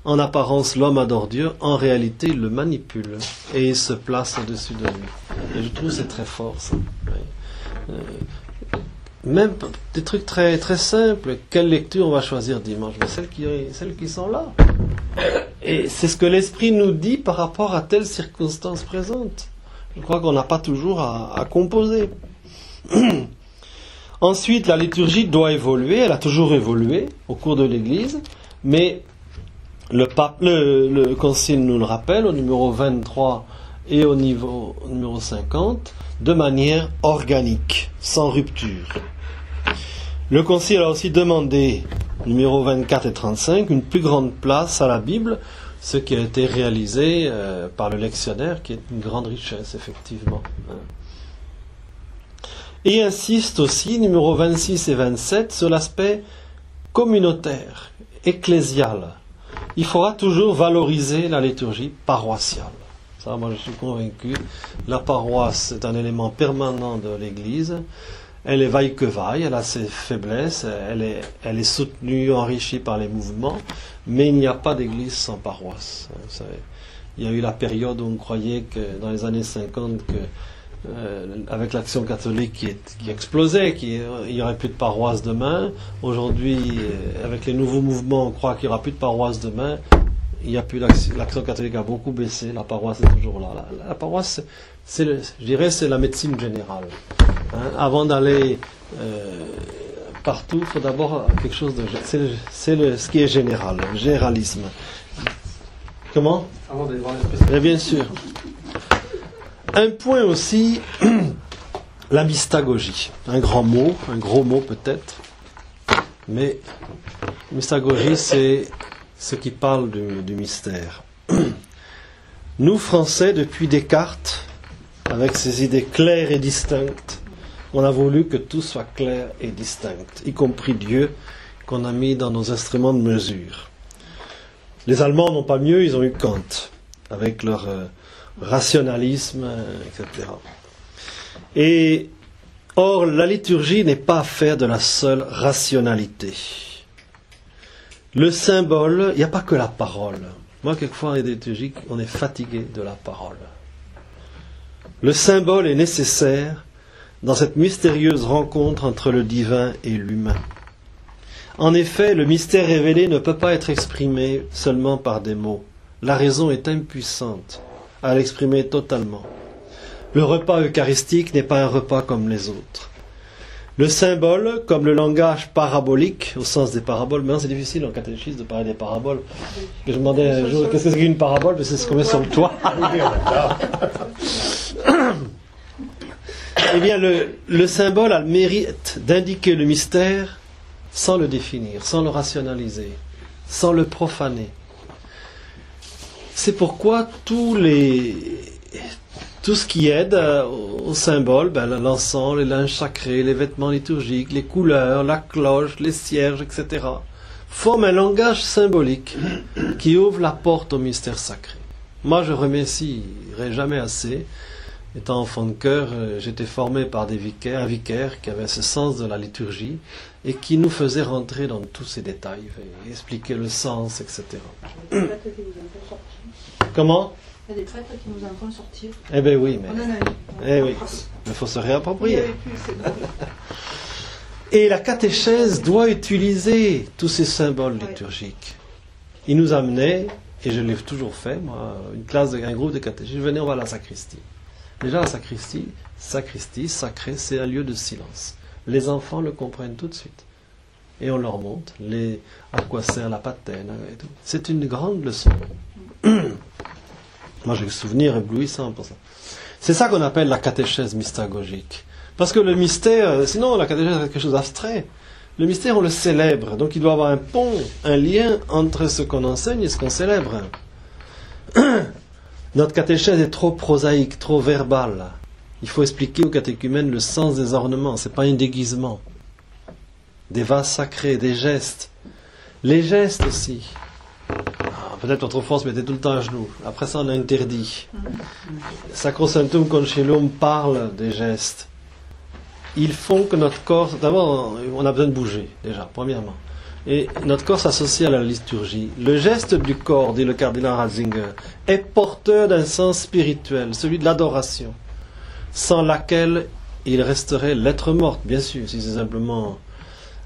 En apparence, l'homme adore Dieu, en réalité, il le manipule et il se place au-dessus de lui. Et je trouve que c'est très fort, ça. Même des trucs très, très simples. Quelle lecture on va choisir dimanche? Mais celles qui sont là. Et c'est ce que l'Esprit nous dit par rapport à telle circonstance présente. Je crois qu'on n'a pas toujours à composer. Ensuite, la liturgie doit évoluer. Elle a toujours évolué au cours de l'Église, mais le Concile nous le rappelle au numéro 23 et au numéro 50 de manière organique, sans rupture. Le Concile a aussi demandé, numéro 24 et 35, une plus grande place à la Bible, ce qui a été réalisé par le lectionnaire, qui est une grande richesse, effectivement. Et insiste aussi, numéro 26 et 27, sur l'aspect communautaire, ecclésial. Il faudra toujours valoriser la liturgie paroissiale. Ça, moi, je suis convaincu. La paroisse est un élément permanent de l'Église. Elle est vaille que vaille, elle a ses faiblesses, elle est soutenue, enrichie par les mouvements, mais il n'y a pas d'église sans paroisse. Vous savez, il y a eu la période où on croyait que dans les années 50 avec l'action catholique qui explosait, qu'il n'y aurait plus de paroisse demain. Aujourd'hui, avec les nouveaux mouvements, on croit qu'il n'y aura plus de paroisse demain. Il n'y a plus l'action catholique a beaucoup baissé, la paroisse est toujours là. La paroisse, je dirais, c'est la médecine générale. Avant d'aller partout, il faut d'abord quelque chose de... C'est ce qui est général, le généralisme. Comment? Avant d'aller voir les bien sûr. Un point aussi, la mystagogie. Un grand mot, un gros mot peut-être, mais mystagogie, c'est ce qui parle du mystère. Nous, Français, depuis Descartes, avec ses idées claires et distinctes, on a voulu que tout soit clair et distinct, y compris Dieu, qu'on a mis dans nos instruments de mesure. Les Allemands n'ont pas mieux, ils ont eu Kant, avec leur rationalisme, etc. Et or, la liturgie n'est pas affaire de la seule rationalité. Le symbole, il n'y a pas que la parole. Moi, quelquefois, en liturgie, on est fatigué de la parole. Le symbole est nécessaire dans cette mystérieuse rencontre entre le divin et l'humain. En effet, le mystère révélé ne peut pas être exprimé seulement par des mots. La raison est impuissante à l'exprimer totalement. Le repas eucharistique n'est pas un repas comme les autres. Le symbole, comme le langage parabolique, au sens des paraboles, maintenant c'est difficile en catéchisme de parler des paraboles. Je me demandais un jour, qu'est-ce que c'est qu'une parabole? Mais c'est ce qu'on met sur le toit. Eh bien, le symbole a le mérite d'indiquer le mystère sans le définir, sans le rationaliser, sans le profaner. C'est pourquoi tout ce qui aide au symbole, l'encens, les linges sacrés, les vêtements liturgiques, les couleurs, la cloche, les cierges, etc., forment un langage symbolique qui ouvre la porte au mystère sacré. Moi, je remercierai jamais assez. Étant enfant de chœur, j'étais formé par un vicaire qui avait ce sens de la liturgie et qui nous faisait rentrer dans tous ces détails, et expliquer le sens, etc. Comment? Il y a des prêtres qui nous en font sortir. Eh bien oui, mais... On en a eu. Eh oui, il faut se réapproprier. Et la catéchèse doit utiliser tous ces symboles liturgiques. Il nous amenait, et je l'ai toujours fait, moi, un groupe de catéchistes, je venais, on va à la sacristie. Déjà, la sacristie, sacrée, c'est un lieu de silence. Les enfants le comprennent tout de suite. Et on leur montre à quoi sert la patène et tout. C'est une grande leçon. Moi, j'ai le souvenir éblouissant pour ça. C'est ça qu'on appelle la catéchèse mystagogique. Parce que le mystère, sinon la catéchèse est quelque chose d'abstrait. Le mystère, on le célèbre. Donc il doit y avoir un pont, un lien entre ce qu'on enseigne et ce qu'on célèbre. Notre catéchèse est trop prosaïque, trop verbale. Il faut expliquer aux catéchumènes le sens des ornements. Ce n'est pas un déguisement. Des vases sacrés, des gestes. Les gestes aussi. Peut-être autrefois on se mettait tout le temps à genoux. Après ça on a interdit. Sacrosanctum Concilium parle des gestes. Ils font que notre corps... D'abord on a besoin de bouger déjà, premièrement. Et notre corps s'associe à la liturgie. Le geste du corps, dit le cardinal Ratzinger, est porteur d'un sens spirituel, celui de l'adoration, sans laquelle il resterait lettre morte, bien sûr, si c'est simplement...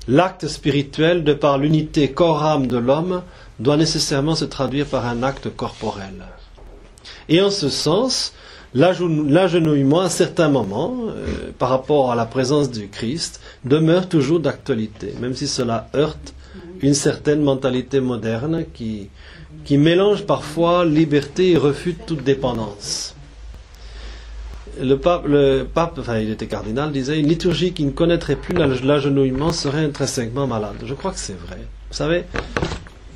L'acte spirituel, de par l'unité corps-âme de l'homme, doit nécessairement se traduire par un acte corporel. Et en ce sens, l'agenouillement, à certains moments, par rapport à la présence du Christ, demeure toujours d'actualité, même si cela heurte une certaine mentalité moderne qui mélange parfois liberté et refute toute dépendance. Le pape, enfin il était cardinal, disait une liturgie qui ne connaîtrait plus l'agenouillement serait intrinsèquement malade. Je crois que c'est vrai. Vous savez,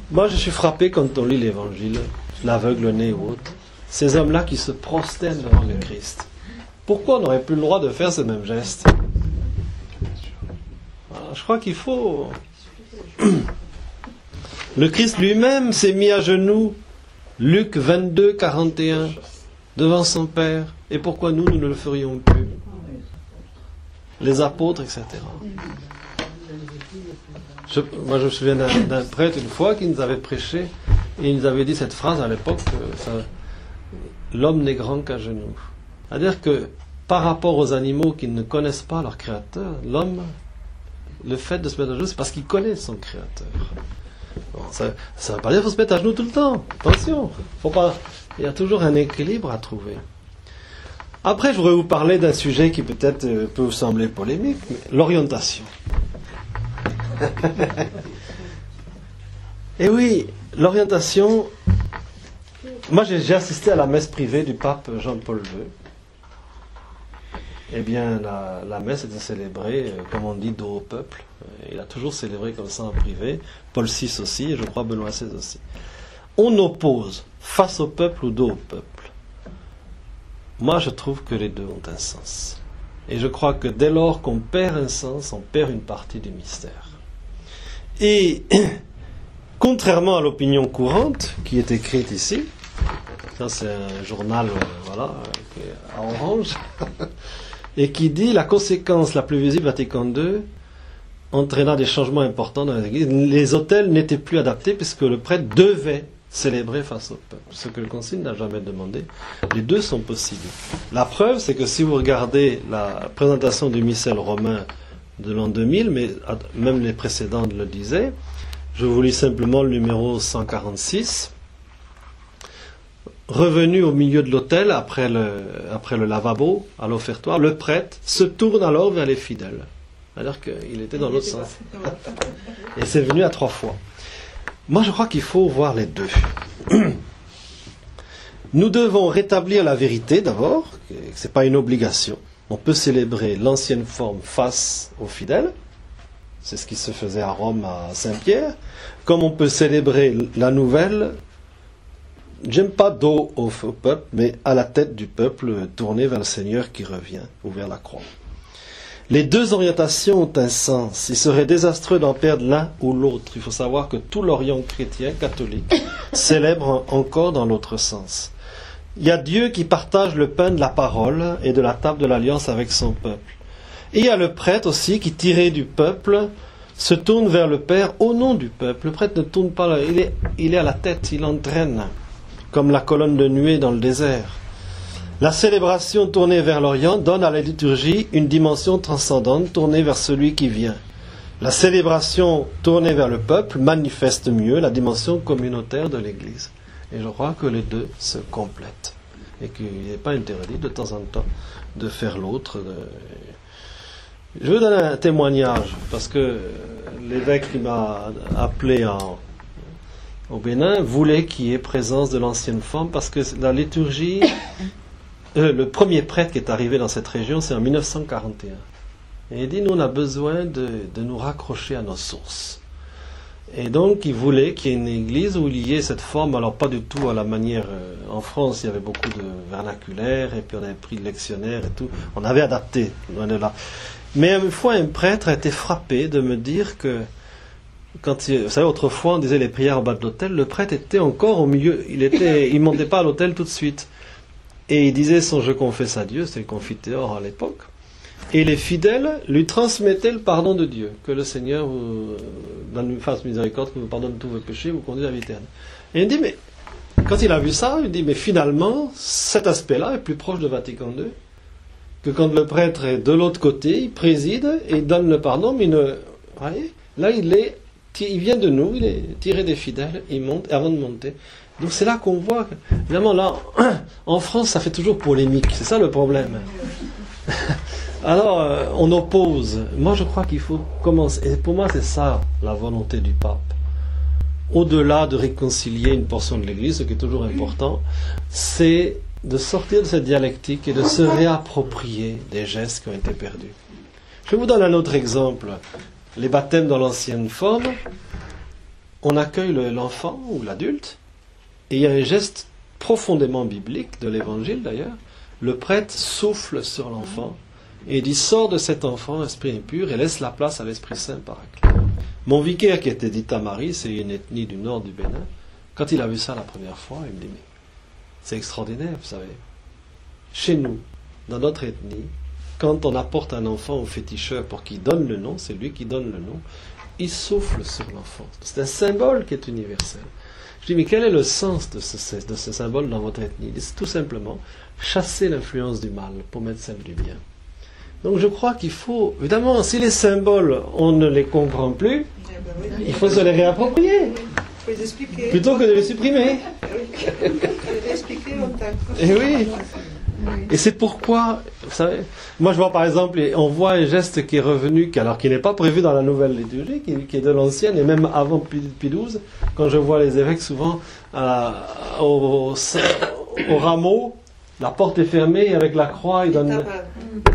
moi je suis frappé quand on lit l'évangile, l'aveugle-né ou autre, ces hommes-là qui se prosternent devant le Christ. Pourquoi on n'aurait plus le droit de faire ce même geste? Alors, je crois qu'il faut... Le Christ lui-même s'est mis à genoux, Luc 22, 41, devant son Père. Et pourquoi nous ne le ferions plus? Les apôtres, etc. Moi, je me souviens d'un prêtre une fois qui nous avait prêché et il nous avait dit cette phrase à l'époque, l'homme n'est grand qu'à genoux. C'est-à-dire que par rapport aux animaux qui ne connaissent pas leur créateur, l'homme, le fait de se mettre à genoux, c'est parce qu'il connaît son créateur. Bon, ça ne veut pas dire qu'il faut se mettre à genoux tout le temps. Attention, il y a toujours un équilibre à trouver. Après, je voudrais vous parler d'un sujet qui peut-être peut vous sembler polémique, mais l'orientation. Et oui, l'orientation... Moi, j'ai assisté à la messe privée du pape Jean-Paul II. Eh bien, la messe était célébrée, comme on dit, dos au peuple. Il a toujours célébré comme ça en privé. Paul VI aussi, et je crois Benoît XVI aussi. On oppose face au peuple ou dos au peuple. Moi, je trouve que les deux ont un sens. Et je crois que dès lors qu'on perd un sens, on perd une partie du mystère. Et contrairement à l'opinion courante qui est écrite ici, ça c'est un journal à orange, et qui dit la conséquence la plus visible Vatican II entraîna des changements importants dans les églises. Les autels n'étaient plus adaptés puisque le prêtre devait célébrer face au peuple, ce que le Concile n'a jamais demandé. Les deux sont possibles. La preuve, c'est que si vous regardez la présentation du missel romain de l'an 2000, mais même les précédentes le disaient. Je vous lis simplement le numéro 146. Revenu au milieu de l'autel, après le lavabo, à l'offertoire, le prêtre se tourne alors vers les fidèles. Alors qu'il était dans l'autre sens. Et c'est venu à 3 fois. Moi, je crois qu'il faut voir les deux. Nous devons rétablir la vérité d'abord, que ce n'est pas une obligation. On peut célébrer l'ancienne forme face aux fidèles. C'est ce qui se faisait à Rome, à Saint-Pierre. Comme on peut célébrer la nouvelle, j'aime pas dos au peuple, mais à la tête du peuple, tourné vers le Seigneur qui revient, ou vers la croix. Les deux orientations ont un sens. Il serait désastreux d'en perdre l'un ou l'autre. Il faut savoir que tout l'Orient chrétien, catholique, célèbre encore dans l'autre sens. Il y a Dieu qui partage le pain de la parole et de la table de l'alliance avec son peuple. Et il y a le prêtre aussi qui, tiré du peuple, se tourne vers le Père au nom du peuple. Le prêtre ne tourne pas, il est à la tête, il entraîne, comme la colonne de nuée dans le désert. La célébration tournée vers l'Orient donne à la liturgie une dimension transcendante tournée vers celui qui vient. La célébration tournée vers le peuple manifeste mieux la dimension communautaire de l'Église. Et je crois que les deux se complètent. Et qu'il n'est pas interdit de temps en temps de faire l'autre. Je veux donner un témoignage, parce que l'évêque qui m'a appelé au Bénin voulait qu'il y ait présence de l'ancienne forme, parce que la liturgie, le premier prêtre qui est arrivé dans cette région, c'est en 1941. Et il dit, nous on a besoin de nous raccrocher à nos sources. Et donc il voulait qu'il y ait une église où il y ait cette forme, alors pas du tout à la manière, en France il y avait beaucoup de vernaculaire, et puis on avait pris le lectionnaire et tout, on avait adapté, loin de là. Mais une fois un prêtre a été frappé de me dire que, vous savez, autrefois on disait les prières en bas de l'autel, le prêtre était encore au milieu, il montait pas à l'autel tout de suite. Et il disait son je confesse à Dieu, c'était le confiteor à l'époque. Et les fidèles lui transmettaient le pardon de Dieu, que le Seigneur vous fasse miséricorde, que vous pardonne tous vos péchés, vous conduise à la vie éternelle. Et il dit, mais quand il a vu ça, il dit, mais finalement, cet aspect-là est plus proche de Vatican II, que quand le prêtre est de l'autre côté, il préside et il donne le pardon, mais voyez, là il vient de nous, il est tiré des fidèles, il monte avant de monter. Donc c'est là qu'on voit, évidemment là, en France ça fait toujours polémique, c'est ça le problème. Alors on oppose, moi je crois qu'il faut commencer, et pour moi c'est ça la volonté du pape. Au-delà de réconcilier une portion de l'Église, ce qui est toujours important, c'est de sortir de cette dialectique et de se réapproprier des gestes qui ont été perdus. Je vous donne un autre exemple. Les baptêmes dans l'ancienne forme, on accueille l'enfant ou l'adulte, et il y a un geste profondément biblique, de l'Évangile d'ailleurs, le prêtre souffle sur l'enfant, et dit, sors de cet enfant, esprit impur, et laisse la place à l'Esprit Saint paraclet. Mon vicaire qui était dit à Marie, c'est une ethnie du nord du Bénin, quand il a vu ça la première fois, il me dit, mais c'est extraordinaire, vous savez. Chez nous, dans notre ethnie, quand on apporte un enfant au féticheur pour qu'il donne le nom, c'est lui qui donne le nom, il souffle sur l'enfant. C'est un symbole qui est universel. Je dis, mais quel est le sens de ce symbole dans votre ethnie? C'est tout simplement chasser l'influence du mal pour mettre celle du bien. Donc je crois qu'il faut, évidemment, si les symboles, on ne les comprend plus, il faut se les réapproprier, plutôt que de les supprimer. Et oui. Et c'est pourquoi, vous savez, moi je vois par exemple, on voit un geste qui est revenu, alors qui n'est pas prévu dans la nouvelle liturgie, qui est de l'ancienne, et même avant Pie XII, quand je vois les évêques souvent au rameau, la porte est fermée, avec la croix, ils donnent...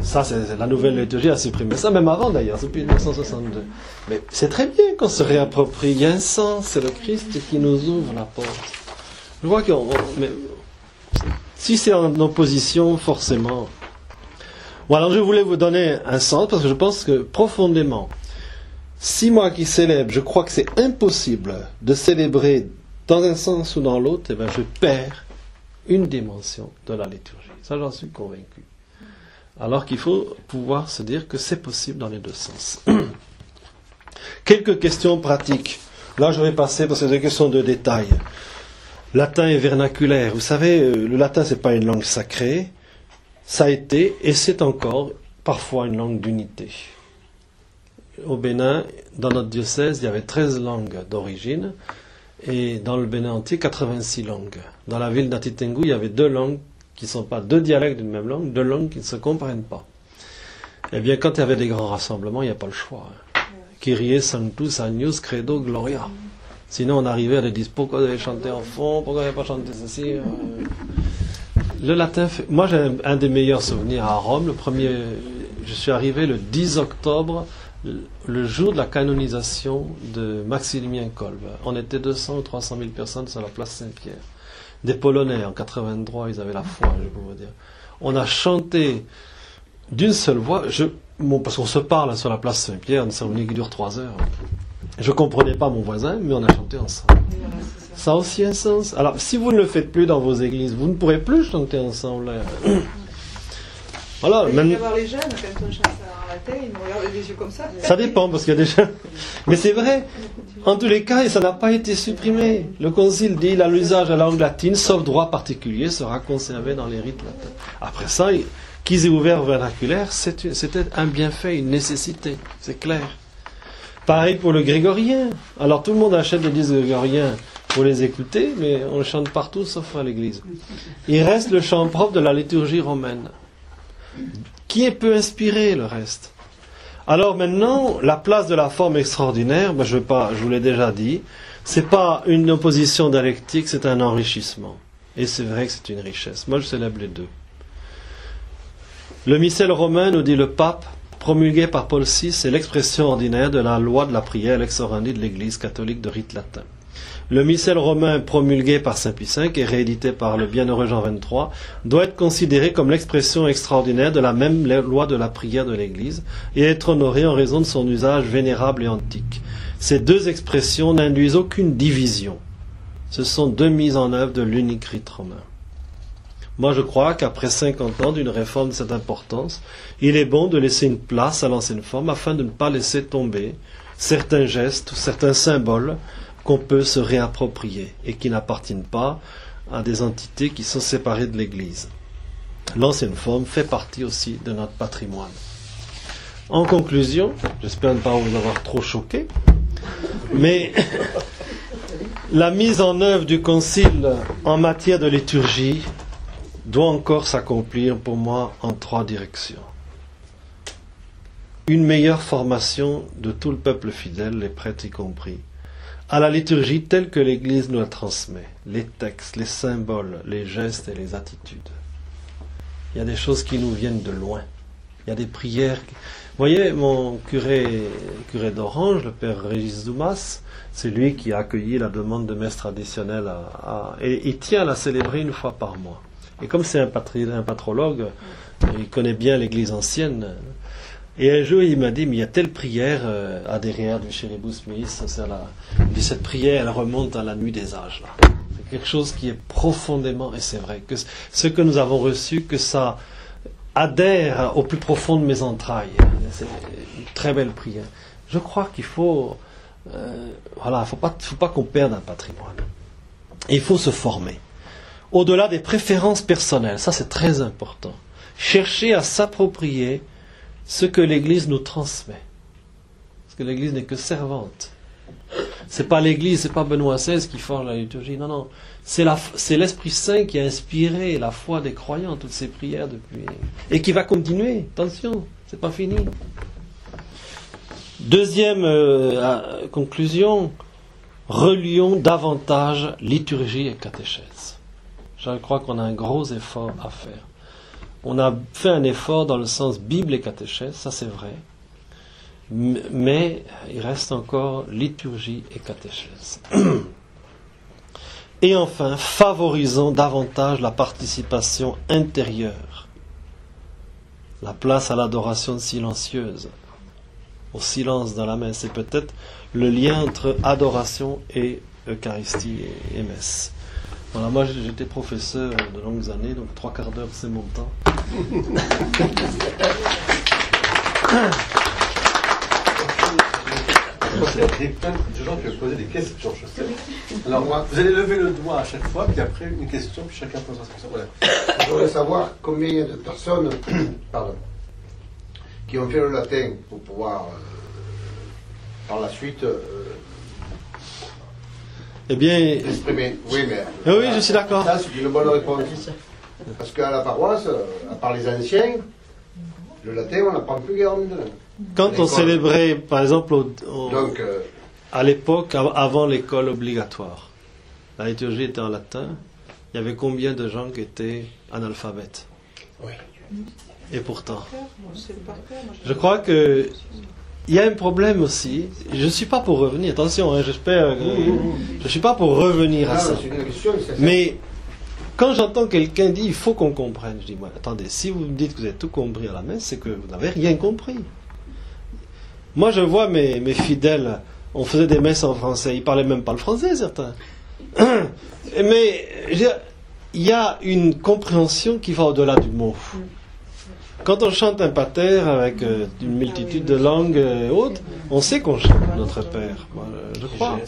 Ça, c'est la nouvelle liturgie à supprimer. Ça, même avant d'ailleurs, c'est depuis 1962. Mais c'est très bien qu'on se réapproprie. Il y a un sens, c'est le Christ qui nous ouvre la porte. Je vois si c'est en opposition, forcément. Bon, alors je voulais vous donner un sens, parce que je pense que profondément, si moi qui célèbre, je crois que c'est impossible de célébrer dans un sens ou dans l'autre, eh bien je perds une dimension de la liturgie. Ça, j'en suis convaincu. Alors qu'il faut pouvoir se dire que c'est possible dans les deux sens. Quelques questions pratiques. Là, je vais passer parce que c'est des questions de détail. Latin et vernaculaire. Vous savez, le latin, c'est pas une langue sacrée. Ça a été, et c'est encore, parfois une langue d'unité. au Bénin, dans notre diocèse, il y avait 13 langues d'origine, et dans le Bénin entier, 86 langues. Dans la ville d'Atitengu, il y avait 2 langues qui ne sont pas 2 dialectes d'une même langue, 2 langues qui ne se comprennent pas. Eh bien, quand il y avait des grands rassemblements, il n'y a pas le choix. Kyrie, Sanctus, Agnus, Credo, Gloria. Sinon, on arrivait à des dire pourquoi vous avez chanté en fond, pourquoi vous n'avez pas chanté ceci. Le latin, moi j'ai un des meilleurs souvenirs à Rome. Je suis arrivé le 10 octobre, le jour de la canonisation de Maximilien Kolbe. On était 200 ou 300 000 personnes sur la place Saint-Pierre. Des Polonais, en 83, ils avaient la foi, je peux vous dire. On a chanté d'une seule voix, parce qu'on se parle sur la place Saint-Pierre, une cérémonie qui dure 3 heures. Je ne comprenais pas mon voisin, mais on a chanté ensemble. Ça a aussi un sens. Alors, si vous ne le faites plus dans vos églises, vous ne pourrez plus chanter ensemble. Voilà, même... Il y avoir les jeunes, quand on chante en latin, ils nous regardent les yeux comme ça. Ça dépend, parce qu'il y a des jeunes. Mais c'est vrai, en tous les cas, ça n'a pas été supprimé. Le Concile dit l'usage de la langue latine, sauf droit particulier, sera conservé dans les rites latins. Après ça, qu'ils aient ouvert au vernaculaire, c'était un bienfait, une nécessité, c'est clair. Pareil pour le grégorien. Alors tout le monde achète des disques grégoriens pour les écouter, mais on le chante partout sauf à l'église. Il reste le chant propre de la liturgie romaine, qui peut inspirer le reste. Alors maintenant, la place de la forme extraordinaire, je vous l'ai déjà dit, c'est pas une opposition dialectique, c'est un enrichissement. Et c'est vrai que c'est une richesse. Moi je célèbre les deux. Le missel romain, nous dit le pape, promulgué par Paul VI, c'est l'expression ordinaire de la loi de la prière, l'ex orandi de l'Église catholique de rite latin. Le missel romain promulgué par Saint Pie V et réédité par le bienheureux Jean XXIII doit être considéré comme l'expression extraordinaire de la même loi de la prière de l'Église et être honoré en raison de son usage vénérable et antique. Ces 2 expressions n'induisent aucune division. Ce sont 2 mises en œuvre de l'unique rite romain. Moi, je crois qu'après 50 ans d'une réforme de cette importance, il est bon de laisser une place à l'ancienne forme afin de ne pas laisser tomber certains gestes, certains symboles qu'on peut se réapproprier et qui n'appartiennent pas à des entités qui sont séparées de l'Église. L'ancienne forme fait partie aussi de notre patrimoine. En conclusion, j'espère ne pas vous avoir trop choqué, mais la mise en œuvre du Concile en matière de liturgie doit encore s'accomplir pour moi en 3 directions. Une meilleure formation de tout le peuple fidèle, les prêtres y compris, à la liturgie telle que l'Église nous la transmet, les textes, les symboles, les gestes et les attitudes. Il y a des choses qui nous viennent de loin. Il y a des prières. Vous voyez, mon curé d'Orange, le père Régis Dumas, c'est lui qui a accueilli la demande de messe traditionnelle et il tient à la célébrer 1 fois par mois. Et comme c'est un patrologue, il connaît bien l'Église ancienne. Et un jour, il m'a dit, mais il y a telle prière à derrière du Chéribus Meis, il dit, cette prière, elle remonte à la nuit des âges. Là. C'est quelque chose qui est profondément, et c'est vrai, que ce que nous avons reçu, que ça adhère au plus profond de mes entrailles. C'est une très belle prière. Je crois qu'il faut, faut pas qu'on perde un patrimoine. Et il faut se former. Au-delà des préférences personnelles, ça c'est très important. Chercher à s'approprier ce que l'Église nous transmet. Parce que l'Église n'est que servante. C'est pas l'Église, c'est pas Benoît XVI qui forge la liturgie. Non, non. C'est l'Esprit Saint qui a inspiré la foi des croyants, toutes ces prières depuis. Et qui va continuer. Attention, c'est pas fini. Deuxième conclusion, relions davantage liturgie et catéchèse. Je crois qu'on a un gros effort à faire. On a fait un effort dans le sens Bible et catéchèse, ça c'est vrai. Mais il reste encore liturgie et catéchèse. Et enfin, favorisons davantage la participation intérieure. La place à l'adoration silencieuse. Au silence dans la messe. C'est peut-être le lien entre adoration et Eucharistie et messe. Voilà, moi j'étais professeur de longues années, donc 3/4 d'heure c'est mon temps. Il y a plein de gens qui veulent poser des questions, je sais. Alors, vous allez lever le doigt à chaque fois, puis après une question, puis chacun posera sa question. Voilà. Je voudrais savoir combien il y a de personnes qui ont fait le latin pour pouvoir par la suite Eh bien, exprimer. Oui, mais. oui, je suis d'accord. Ça, c'est une bonne réponse. Parce qu'à la paroisse, à part les anciens, le latin, on n'apprend plus guère maintenant. Quand on L'école. célébrait, par exemple, Donc, à l'époque, avant l'école obligatoire, la liturgie était en latin, il y avait combien de gens qui étaient analphabètes? Oui. Et pourtant, C'est par cœur, moi, je crois que il y a un problème aussi. Je ne suis pas pour revenir, attention, hein, j'espère que je ne suis pas pour revenir à là, ça. c'est une question, c'est ça. Mais quand j'entends quelqu'un dire il faut qu'on comprenne, je dis moi, attendez, si vous me dites que vous avez tout compris à la messe, c'est que vous n'avez rien compris. Moi, je vois mes fidèles, on faisait des messes en français, ils parlaient même pas le français, certains. Mais je veux dire, il y a une compréhension qui va au-delà du mot. Quand on chante un pater avec une multitude de langues hautes, on sait qu'on chante notre Père, je crois.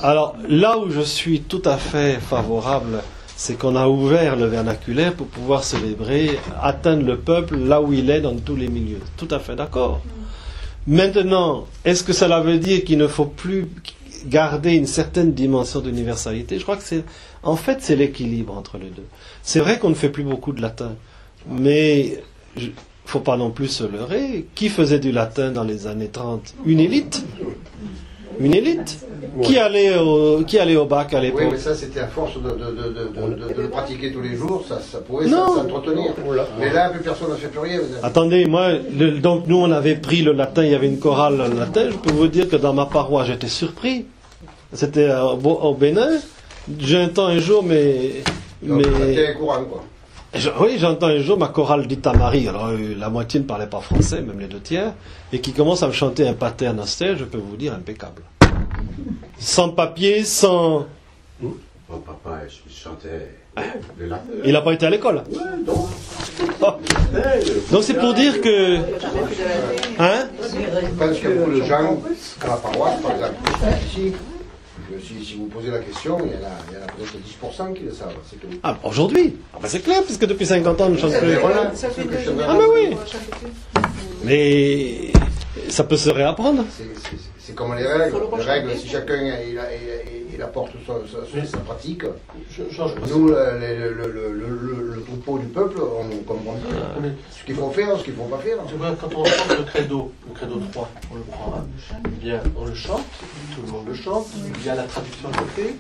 Alors, là où je suis tout à fait favorable, c'est qu'on a ouvert le vernaculaire pour pouvoir célébrer, atteindre le peuple là où il est dans tous les milieux. Tout à fait d'accord. Maintenant, est-ce que cela veut dire qu'il ne faut plus garder une certaine dimension d'universalité? Je crois que en fait, c'est l'équilibre entre les deux. C'est vrai qu'on ne fait plus beaucoup de latin, mais il ne faut pas non plus se leurrer. Qui faisait du latin dans les années 30? Une élite. Une élite. Qui allait au bac à l'époque? Oui, mais ça, c'était à force de le pratiquer tous les jours, ça pouvait Non. s'entretenir. Mais là, plus personne ne fait plus rien. Attendez, moi, donc nous on avait pris le latin, il y avait une chorale latin, je peux vous dire que dans ma paroisse j'étais surpris. C'était au Bénin, j'entends un jour Donc, le latin est courant, quoi. oui, j'entends un jour ma chorale d'Itamari, alors la moitié ne parlait pas français, même les 2 tiers, et qui commence à me chanter un pater noster, je peux vous dire, impeccable. Sans papier, sans... Mon papa, il chantait le latin. Il n'a pas été à l'école. Ouais, donc. Oh. Donc c'est pour dire que... Hein? Je pense qu'il y a beaucoup de gens à la paroisse, par exemple, ici, que si vous posez la question, il y en a peut-être 10% qui le savent, c'est tout. Ah, aujourd'hui? Ah ben c'est clair, puisque depuis 50 ans, on ne chante plus. Voilà. Ça fait C'est deux que je- Ah mais oui. générations. Mais ça peut se réapprendre. C'est comme les règles. Les règles, si chacun il apporte sa pratique, nous, le troupeau du peuple, on comprend ce qu'il faut faire, ce qu'il ne faut pas faire. Tu vois, quand on chante le credo 3, on le prend, hein, eh bien, on le chante, tout le monde le chante, il y a la traduction à côté,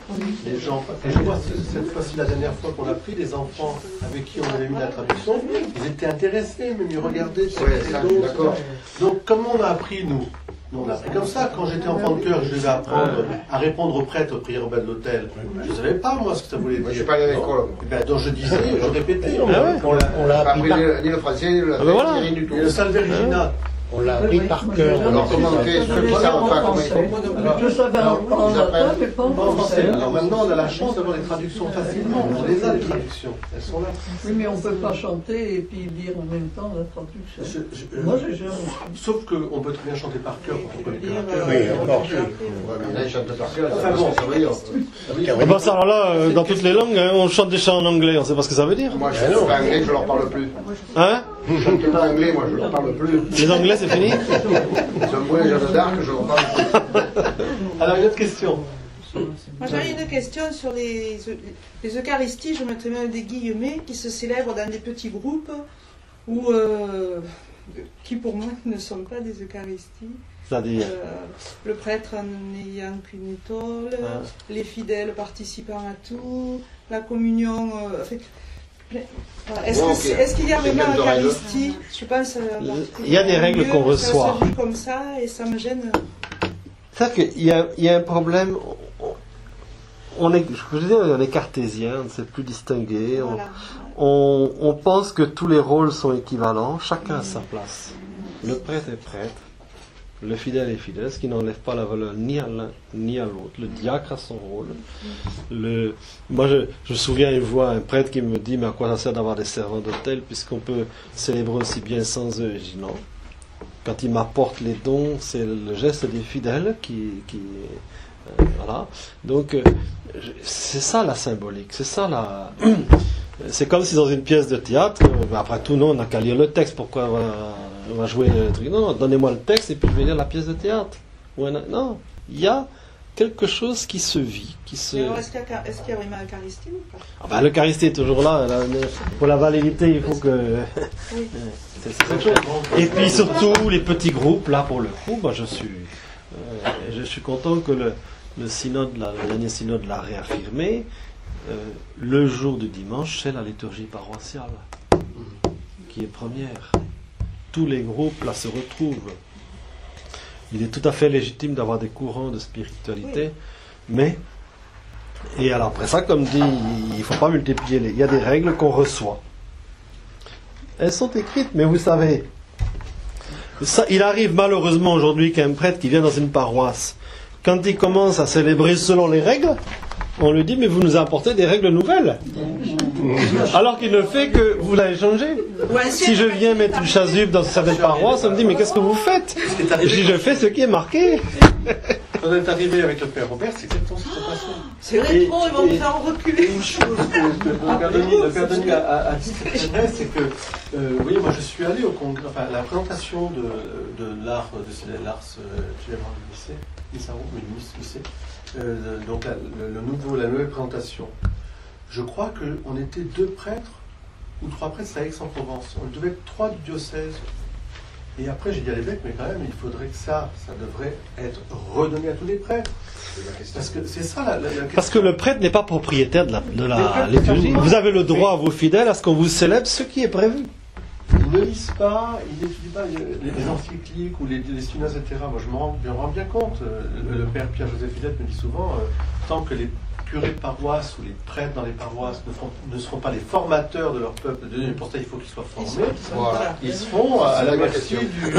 les gens, et je vois cette fois-ci, la dernière fois qu'on a pris, les enfants avec qui on avait mis la traduction, ils étaient intéressés, même ils regardaient, Ouais, ça, je suis d'accord. donc comment on a appris, nous, on a appris comme ça. Quand j'étais enfant de cœur, je devais apprendre à répondre aux prêtres aux prières au bas de l'hôtel. Je ne savais pas, moi, ce que ça voulait dire. Moi, je suis pas allé à l'école. Eh ben, donc je disais, je répétais. Ah ouais. On l'a Pas appris, appris ni le français, ni le latin, ben voilà. ni rien du tout. Et le Salve Regina. on l'a appris par cœur. Alors comment on fait? Ceux qui ne savent pas comment il faut. Je savais en latin, mais pas en Pas en français. français. Alors maintenant, on a la chance d'avoir les traductions facilement. On les a, les traductions. Elles sont là. Oui, mais on ne peut pas chanter et puis lire en même temps la traduction. Moi, j'ai jamais. Sauf qu'on peut très bien chanter par cœur quand on connaît par cœur. Oui, encore. Ouais, mais là, ils chantent par cœur. Enfin bon. Ça veut dire. Eh ben, ça, alors là, dans toutes les langues, hein, on chante des chants en anglais, on ne sait pas ce que ça veut dire. Moi, je chante pas anglais, je leur parle plus. Hein? Je chante pas anglais, moi, je leur parle plus. Les anglais, c'est fini? Ils sont moins Jeanne d'Arc, je leur parle plus. Alors, une autre question. Moi, j'avais une question sur les Eucharisties, je mettrais même des guillemets, qui se célèbrent dans des petits groupes, ou qui pour moi ne sont pas des Eucharisties. C'est-à-dire? Le prêtre en ayant qu'une étole, Ah. les fidèles participant à tout, la communion. Voilà. Est-ce Bon, que ok. est-ce qu'il y a C'est vraiment quelles règles? l'Eucharistie? Je pense. Il y a des règles qu'on reçoit. Ça se dit comme ça et ça me gêne. C'est-à-dire qu'il y a un problème. Je veux dire, on est cartésien, on ne sait plus distinguer. Voilà. On pense que tous les rôles sont équivalents, chacun a sa place. Le prêtre est prêtre, le fidèle est fidèle, ce qui n'enlève pas la valeur ni à l'un ni à l'autre. Le diacre a son rôle. Moi, je me souviens une fois un prêtre qui me dit, mais à quoi ça sert d'avoir des servants d'autel puisqu'on peut célébrer aussi bien sans eux? Je dis non. Quand ils m'apportent les dons, c'est le geste des fidèles qui voilà. Donc, c'est ça la symbolique, c'est ça la... C'est comme si dans une pièce de théâtre, après tout, non, on n'a qu'à lire le texte, pourquoi on va jouer le truc? Non, donnez-moi le texte et puis je vais lire la pièce de théâtre. Non, il y a quelque chose qui se vit, qui se... Et alors, est-ce qu'il y a vraiment l'Eucharistie ou pas? Ah ben, l'Eucharistie est toujours là. Pour la validité, il faut que... Oui. C'est cette chose. Et puis surtout, les petits groupes, là, pour le coup, moi, je suis content que le synode, le dernier synode l'a réaffirmé. Le jour du dimanche, c'est la liturgie paroissiale qui est première. Tous les groupes, là, se retrouvent. Il est tout à fait légitime d'avoir des courants de spiritualité, mais... Et alors, après ça, comme dit, il ne faut pas multiplier il y a des règles qu'on reçoit. Elles sont écrites, mais vous savez, ça, il arrive malheureusement aujourd'hui qu'un prêtre qui vient dans une paroisse, quand il commence à célébrer selon les règles, on lui dit, mais vous nous apportez des règles nouvelles. Alors qu'il ne fait que vous l'avez changé. Si je viens mettre une chasuble dans certaines paroisses, on me dit, mais qu'est-ce que vous faites? Je fais ce qui est marqué. Quand on est arrivé avec le Père Robert, c'est exactement ce qui s'est passé. C'est rétro, ils vont nous faire reculer. Une chose que le Père Denis a dit très vrai, c'est que, vous voyez, moi je suis allé au congrès, enfin, la présentation de l'art, de l'art, tu vas voir le lycée, donc la nouvelle présentation. Je crois qu'on était 2 prêtres, ou 3 prêtres, c'est à Aix-en-Provence. On devait être 3 du diocèse. Et après, j'ai dit à l'évêque, mais quand même, il faudrait que ça devrait être redonné à tous les prêtres. Parce que c'est ça la question. Parce que le prêtre n'est pas propriétaire de la liturgie. Vous avez le droit, vos fidèles, à ce qu'on vous célèbre ce qui est prévu. Ils ne lisent pas, ils n'étudient pas les encycliques ou les synoses, etc. Moi, je me rends bien compte. Le père Pierre-Joseph Villette me dit souvent, tant que les curés de paroisse ou les prêtres dans les paroisses ne seront pas les formateurs de leur peuple de Dieu, pour ça il faut qu'ils soient formés. Ils seront à la merci du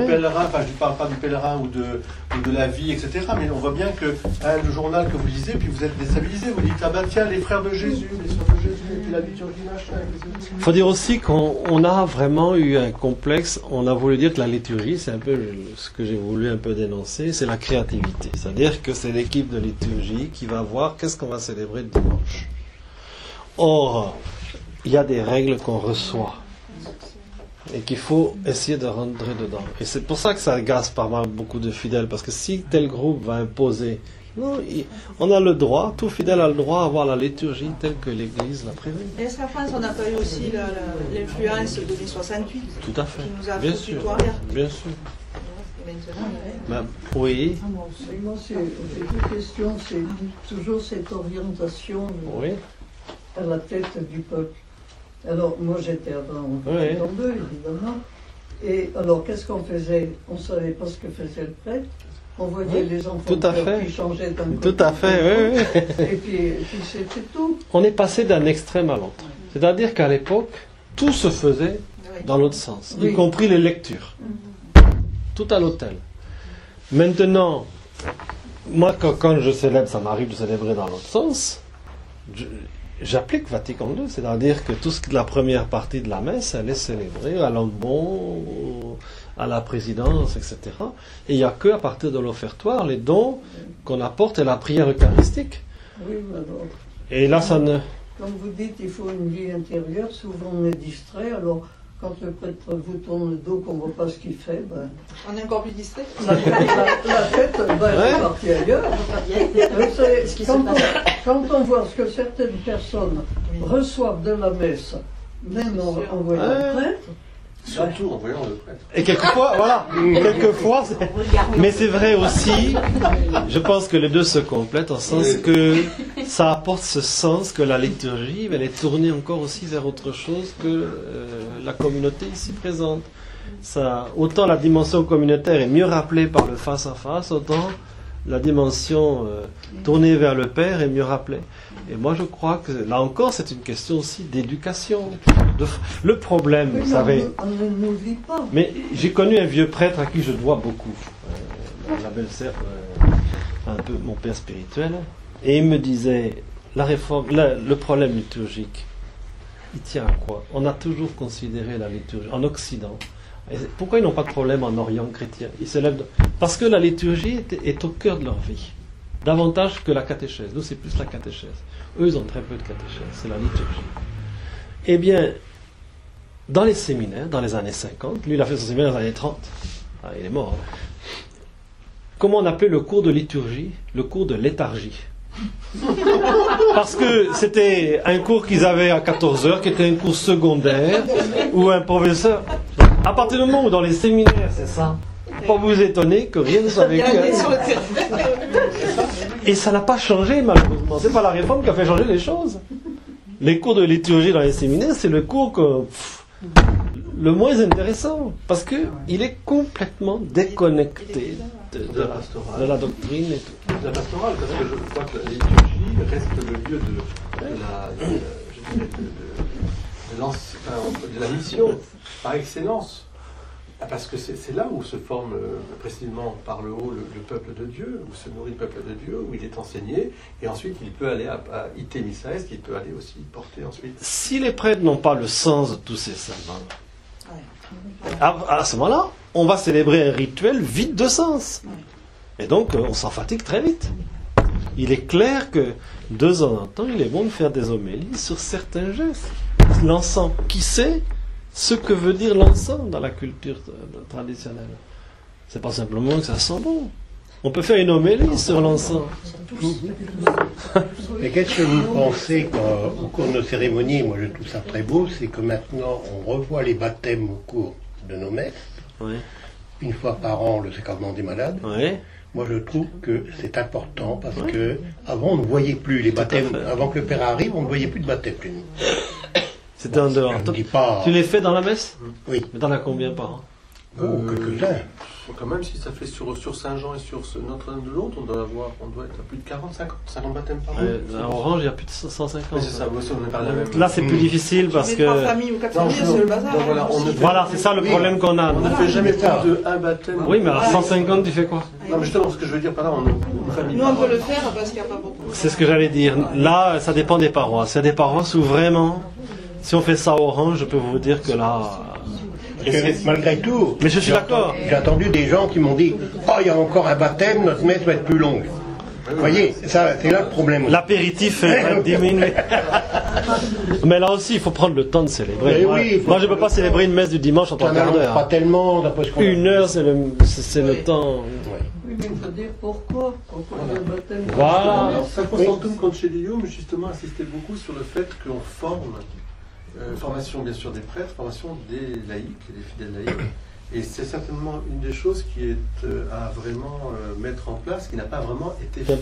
pèlerin, enfin je ne parle pas du pèlerin ou de la vie, etc. Mais on voit bien que le journal que vous lisez, puis vous êtes déstabilisé, vous dites, ah ben tiens, les frères de Jésus, les sœurs de Jésus, et puis la liturgie machin. Il faut dire aussi qu'on a vraiment eu un complexe, on a voulu dire que la liturgie, c'est un peu ce que j'ai voulu un peu dénoncer, c'est la créativité. C'est-à-dire que c'est l'équipe de liturgie qui va voir qu'est-ce qu'on va célébrer dimanche. Or, il y a des règles qu'on reçoit et qu'il faut essayer de rentrer dedans. Et c'est pour ça que ça agace pas mal beaucoup de fidèles, parce que si tel groupe va imposer, non, on a le droit, tout fidèle a le droit à avoir la liturgie telle que l'Église l'a prévue. Est-ce qu'en France, on n'a pas eu aussi l'influence de mai 68 Tout à fait. Qui nous a Bien foutu sûr. tout arrière. Bien sûr. Et maintenant, Ben, oui. Moi, j'ai 2 questions. C'est toujours cette orientation Oui. à la tête du peuple. Alors, moi, j'étais avant en Oui. 52, évidemment. Et alors, qu'est-ce qu'on faisait? On ne savait pas ce que faisait le prêtre. On voyait les enfants Tout à fait. qui changeaient d'un côté. Tout à fait, oui, oui. Et puis c'était tout. On est passé d'un extrême à l'autre. C'est-à-dire qu'à l'époque, tout se faisait dans l'autre sens, Oui. y compris les lectures. Tout à l'autel. Maintenant, moi, quand je célèbre, ça m'arrive de célébrer dans l'autre sens, j'applique Vatican II, c'est-à-dire que tout ce qui est la première partie de la messe, elle est célébrée à l'ambon, à la présidence, etc. Et il n'y a que à partir de l'offertoire, les dons qu'on apporte et la prière eucharistique. Oui, alors, Et là, ça ne... comme vous dites, il faut une vie intérieure. Souvent, on est distrait. Alors, quand le prêtre vous tourne le dos, qu'on ne voit pas ce qu'il fait, ben, on est encore plus distrait. la tête est partie ailleurs. Quand on voit ce que certaines personnes reçoivent de la messe, même en voyant le prêtre, Surtout en voyant le prêtre. Et quelquefois, voilà, quelquefois, mais c'est vrai aussi, je pense que les deux se complètent en sens que ça apporte ce sens que la liturgie, elle est tournée encore aussi vers autre chose que la communauté ici présente. Ça, autant la dimension communautaire est mieux rappelée par le face-à-face, autant la dimension tournée vers le Père est mieux rappelée. Et moi je crois que là encore c'est une question aussi d'éducation. Le problème, vous savez... On ne nous vit pas. Mais j'ai connu un vieux prêtre à qui je dois beaucoup. La belle-sœur, un peu mon père spirituel. Et il me disait, la réforme, le problème liturgique, il tient à quoi? On a toujours considéré la liturgie en Occident. Et pourquoi ils n'ont pas de problème en Orient chrétien? Ils se lèvent parce que la liturgie est au cœur de leur vie. Davantage que la catéchèse. Nous, c'est plus la catéchèse. Eux, ils ont très peu de catéchèse. C'est la liturgie. Eh bien, dans les séminaires, dans les années 50, lui, il a fait son séminaire dans les années 30. Ah, il est mort. Hein. comment on appelait le cours de liturgie? Le cours de léthargie. Parce que c'était un cours qu'ils avaient à 14h, qui était un cours secondaire, où un professeur... À partir du moment où dans les séminaires, c'est ça, faut pas vous étonner que rien ne soit vécu. Et ça n'a pas changé, malheureusement. C'est pas la réforme qui a fait changer les choses. Les cours de liturgie dans les séminaires, c'est le cours le moins intéressant, parce que il est complètement déconnecté de la doctrine et tout. De la pastorale, parce que je crois que la liturgie reste le lieu de la mission par excellence. Parce que c'est là où se forme précisément par le haut le peuple de Dieu, où se nourrit le peuple de Dieu, où il est enseigné, et ensuite il peut aller à ite missaes, il peut aller aussi porter ensuite. Si les prêtres n'ont pas le sens de tous ces symboles, à ce moment-là, on va célébrer un rituel vide de sens. Et donc, on s'en fatigue très vite. Il est clair que, de temps en temps, il est bon de faire des homélies sur certains gestes. L'encens, qui sait ce que veut dire l'encens dans la culture traditionnelle? C'est pas simplement que ça sent bon. On peut faire une homélie sur l'encens. Mais qu'est-ce que vous pensez au cours de nos cérémonies? Moi, je trouve ça très beau, c'est que maintenant, on revoit les baptêmes au cours de nos messes. Oui. Une fois par an, le sacrement des malades. Oui. Moi, je trouve que c'est important parce que avant, on ne voyait plus les baptêmes. Avant que le Père arrive, on ne voyait plus de baptême chez nous. C'était en dehors. Tu les fais dans la messe? Oui. Mais t'en as combien par an? Quelques-uns. Quand même, si ça fait sur Saint-Jean et sur Notre-Dame de Lourdes, on doit être à plus de 50 baptêmes par an. À Orange, il y a plus de 150. Mais c'est ça, on n'est pas la même. Là, c'est plus difficile parce que... 3 familles ou 4 familles, c'est le bazar. Voilà, c'est ça le problème qu'on a. On ne fait jamais plus de un baptême. Oui, mais à 150, tu fais quoi? Non, mais justement, ce que je veux dire par là, une famille. Nous, on peut le faire parce qu'il n'y a pas beaucoup. C'est ce que j'allais dire. Là, ça dépend des paroisses. Il y a des paroisses où vraiment, si on fait ça à Orange, je peux vous dire que là... Malgré tout, mais je suis d'accord. J'ai entendu des gens qui m'ont dit « Oh, il y a encore un baptême, notre messe va être plus longue. » Vous voyez, ça, c'est là le problème. L'apéritif va diminuer. Mais là aussi, il faut prendre le temps de célébrer. Moi, je ne peux pas célébrer une messe du dimanche en 3 quarts d'heure. Pas tellement, d'après ce qu'on a. 1 heure, c'est le temps. Oui, mais il faut dire pourquoi le baptême. Voilà. Saint Constantum Concilium, justement, insistait beaucoup sur le fait qu'on forme, formation bien sûr des prêtres, formation des laïcs, des fidèles laïcs. Et c'est certainement une des choses qui est à vraiment mettre en place, qui n'a pas vraiment été faite.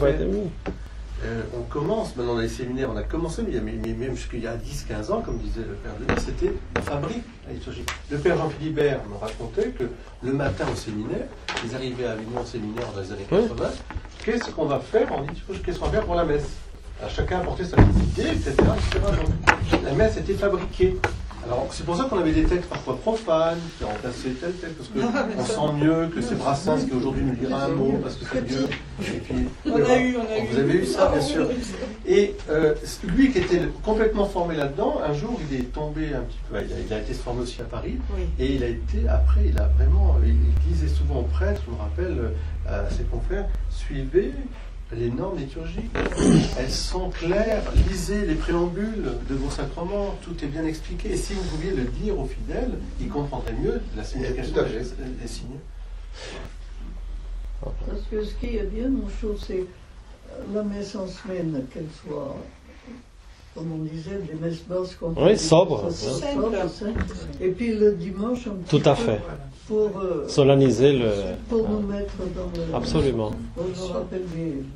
On commence, maintenant dans les séminaires, on a commencé, mais même jusqu'il y a 10-15 ans, comme disait le Père Denis, c'était la fabrique, la liturgie. Le Père Jean-Philibert me racontait que le matin au séminaire, ils arrivaient à Avignon au séminaire dans les années 80, qu'est-ce qu'on va faire en liturgie, qu'est-ce qu'on va faire pour la messe? Alors, chacun apportait sa petite idée, etc. Donc, la messe était fabriquée. Alors, c'est pour ça qu'on avait des textes parfois profanes, qui remplaçaient tel texte, parce qu'on sent mieux que c'est Brassens qui aujourd'hui nous dira un mot, parce que c'est mieux. Et puis, on a eu. Vous avez eu ça, bien sûr. Et lui qui était complètement formé là-dedans, un jour, il est tombé un petit peu, il a été se former aussi à Paris, et il a été, après, il a vraiment, il disait souvent aux prêtres, je me rappelle, à ses confrères, suivez les normes liturgiques, elles sont claires, lisez les préambules de vos sacrements, tout est bien expliqué. Et si vous pouviez le dire aux fidèles, ils comprendraient mieux la signification des signes. Parce que ce qui est bien, mon chose, c'est la messe en semaine, qu'elle soit, comme on disait, des messes basses. Oui, sobre. Et puis le dimanche, un petit tout à peu fait. Pour solenniser le... Pour nous mettre dans le... Absolument. Je me rappelle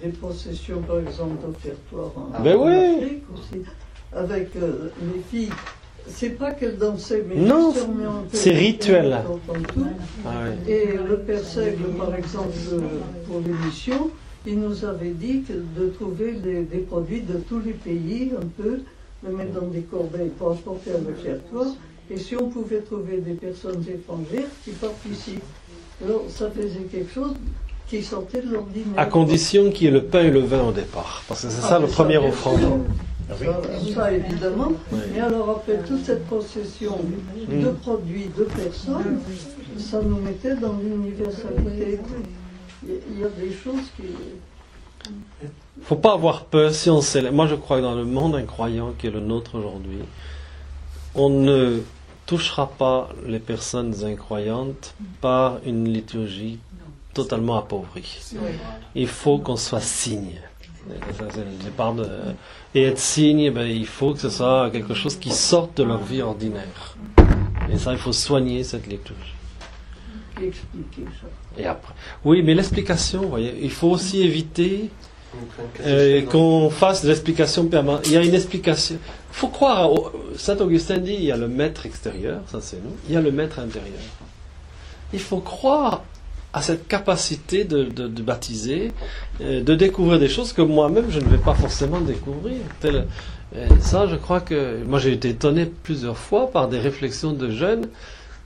des processions, par exemple, d'offertoire en Afrique aussi, avec les filles. C'est pas qu'elles dansaient, mais non, c'est rituel. Et le Père Seigle, par exemple, pour l'émission, il nous avait dit de trouver des produits de tous les pays, un peu, le mettre dans des corbeilles pour apporter à l'offertoire. Et si on pouvait trouver des personnes étrangères qui participent, alors ça faisait quelque chose qui sortait de l'ordinaire. À condition qu'il y ait le pain et le vin au départ, parce que c'est ça le premier offrande. Ça évidemment, mais alors après toute cette procession de produits, de personnes, ça nous mettait dans l'universalité. Il y a des choses qui... Il ne faut pas avoir peur si on célèbre. Moi je crois que dans le monde incroyant qui est le nôtre aujourd'hui, on ne touchera pas les personnes incroyantes par une liturgie totalement appauvris. Il faut qu'on soit signe. Et être signe, il faut que ce soit quelque chose qui sorte de leur vie ordinaire. Et ça, il faut soigner cette liturgie. Expliquer ça. Et après. Oui, mais l'explication, vous voyez, il faut aussi éviter qu'on fasse de l'explication permanente. Il y a une explication. Il faut croire. Saint Augustin dit il y a le maître extérieur, ça c'est nous. Il y a le maître intérieur. Il faut croire à cette capacité de baptiser, de découvrir des choses que moi-même je ne vais pas forcément découvrir. Ça, je crois que moi j'ai été étonné plusieurs fois par des réflexions de jeunes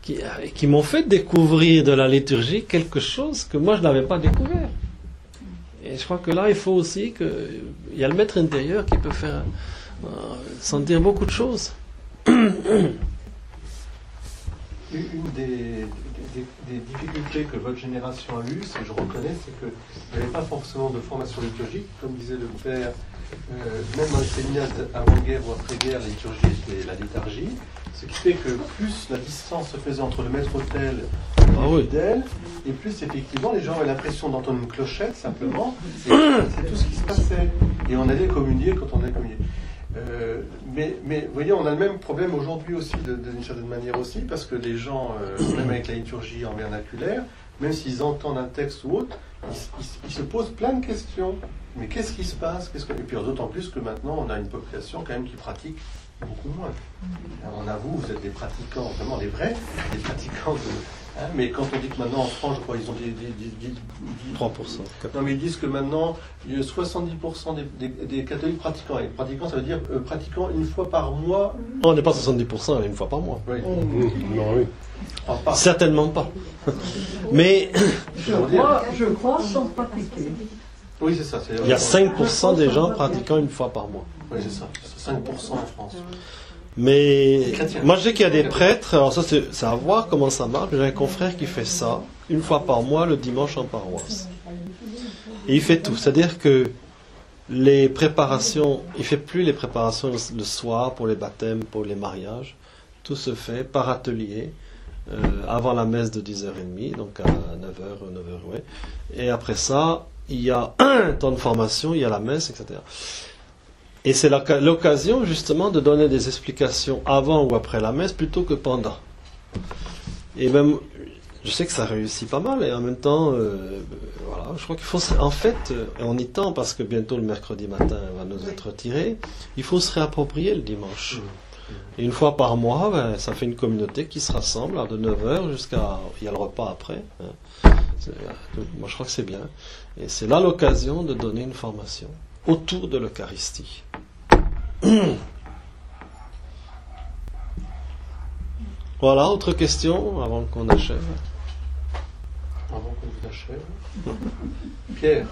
qui m'ont fait découvrir de la liturgie quelque chose que moi je n'avais pas découvert. Et je crois que là, il faut aussi il y a le maître intérieur qui peut faire sentir beaucoup de choses. Une des difficultés que votre génération a eues, je reconnais, c'est qu'il n'y avait pas forcément de formation liturgique. Comme disait le père, même dans les séminaires avant-guerre ou après-guerre, la liturgie était la léthargie. Ce qui fait que plus la distance se faisait entre le maître-autel et le fidèle, et plus effectivement les gens avaient l'impression d'entendre une clochette simplement, c'est tout ce qui se passait. Et on allait communier quand on allait communier. Mais vous voyez, on a le même problème aujourd'hui aussi, d'une certaine manière aussi, parce que les gens, même avec la liturgie en vernaculaire, même s'ils entendent un texte ou autre, ils se posent plein de questions. Mais qu'est-ce qui se passe? Et puis d'autant plus que maintenant, on a une population quand même qui pratique beaucoup moins. On avoue, vous êtes des pratiquants, vraiment les vrais, des pratiquants de... mais quand on dit que maintenant en France, je crois, ils ont dit 3%. Non, mais ils disent que maintenant, il y a 70% des catholiques pratiquants. Et pratiquants, ça veut dire pratiquants une fois par mois. On n'est pas 70%, une fois par mois. Oui. Non, oui. Certainement pas. Mais Je crois sans pratiquer. Oui, c'est ça. Il y a 5% des gens pratiquant une fois par mois. Oui, c'est ça. C'est 5% en France. Mais moi, je sais qu'il y a des prêtres, alors ça, c'est à voir comment ça marche. J'ai un confrère qui fait ça une fois par mois, le dimanche en paroisse. Et il fait tout. C'est-à-dire que les préparations, il ne fait plus les préparations le soir pour les baptêmes, pour les mariages. Tout se fait par atelier, avant la messe de 10h30, donc à 9h, 9h, ouais. Et après ça, il y a un temps de formation, il y a la messe, etc. Et c'est l'occasion justement de donner des explications avant ou après la messe plutôt que pendant. Et même, je sais que ça réussit pas mal, et en même temps, voilà, je crois qu'il faut, en fait, on y tend parce que bientôt le mercredi matin va nous être retiré, il faut se réapproprier le dimanche. Et une fois par mois, ça fait une communauté qui se rassemble de 9h jusqu'à... Il y a le repas après. Moi, je crois que c'est bien. Et c'est là l'occasion de donner une formation autour de l'Eucharistie. Voilà, autre question avant qu'on achève. Avant qu'on vous achève. Pierre.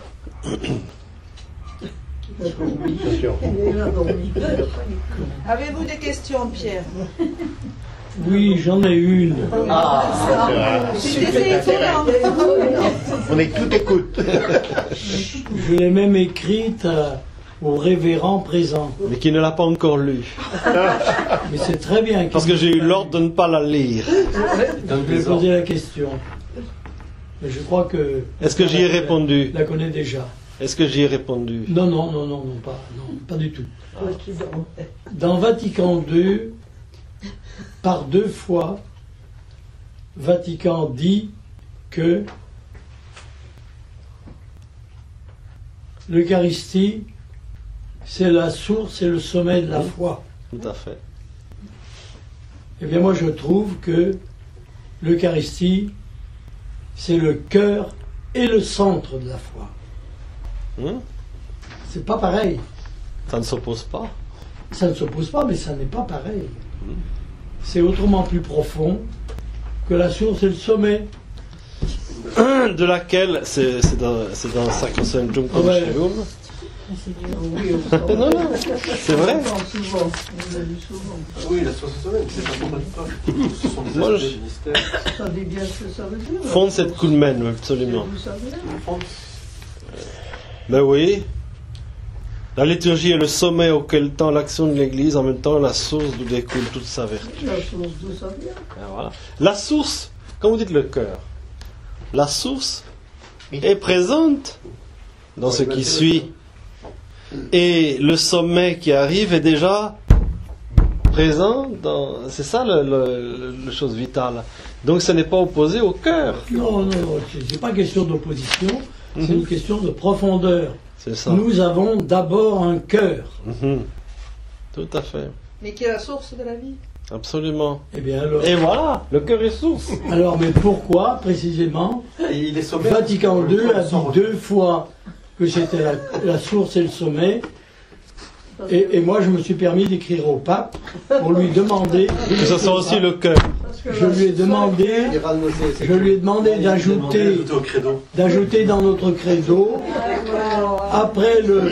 Avez-vous des questions, Pierre? Oui, j'en ai une. C'était étonnant. On est tout écoute. Je l'ai même écrite au révérend présent. Mais qui ne l'a pas encore lu. Mais c'est très bien. Parce que j'ai eu l'ordre de ne pas la lire. Je vais poser la question. Mais je crois que... Est-ce que j'y ai répondu? La connais déjà. Est-ce que j'y ai répondu? Non, pas du tout. Dans Vatican II, par 2 fois, Vatican dit que l'Eucharistie, c'est la source et le sommet de la foi. Tout à fait. Eh bien, moi, je trouve que l'Eucharistie, c'est le cœur et le centre de la foi. C'est pas pareil. Ça ne s'oppose pas. Ça ne s'oppose pas, mais ça n'est pas pareil. C'est autrement plus profond que la source et le sommet. De laquelle, c'est dans Sacrosanctum Concilium. Non, c'est vrai. Oui, la source et le sommet, c'est pas contradictoire. Ce sont des aspects du mystère. Ça dit bien ce que ça veut dire. Fonde cette Kulmen, absolument. Vous savez. Ben oui. La liturgie est le sommet auquel tend l'action de l'Église, en même temps la source d'où découle toute sa vertu. La source d'où ça vient. Voilà. La source, quand vous dites le cœur, la source, est présente dans ce qui suit. Et le sommet qui arrive est déjà présent dans... C'est ça la chose vitale. Donc ce n'est pas opposé au cœur. Non, c'est pas une question d'opposition, c'est une question de profondeur. C'est ça. Nous avons d'abord un cœur. Tout à fait. Mais qui est la source de la vie. Absolument. Eh bien alors... Et voilà, le cœur est source. Alors, mais pourquoi, précisément, Et il est sommet. Vatican II a dit 2 fois que c'était la source et le sommet. Et moi, je me suis permis d'écrire au pape pour lui demander... Que ce soit aussi le cœur. Je lui ai demandé d'ajouter dans notre credo, après le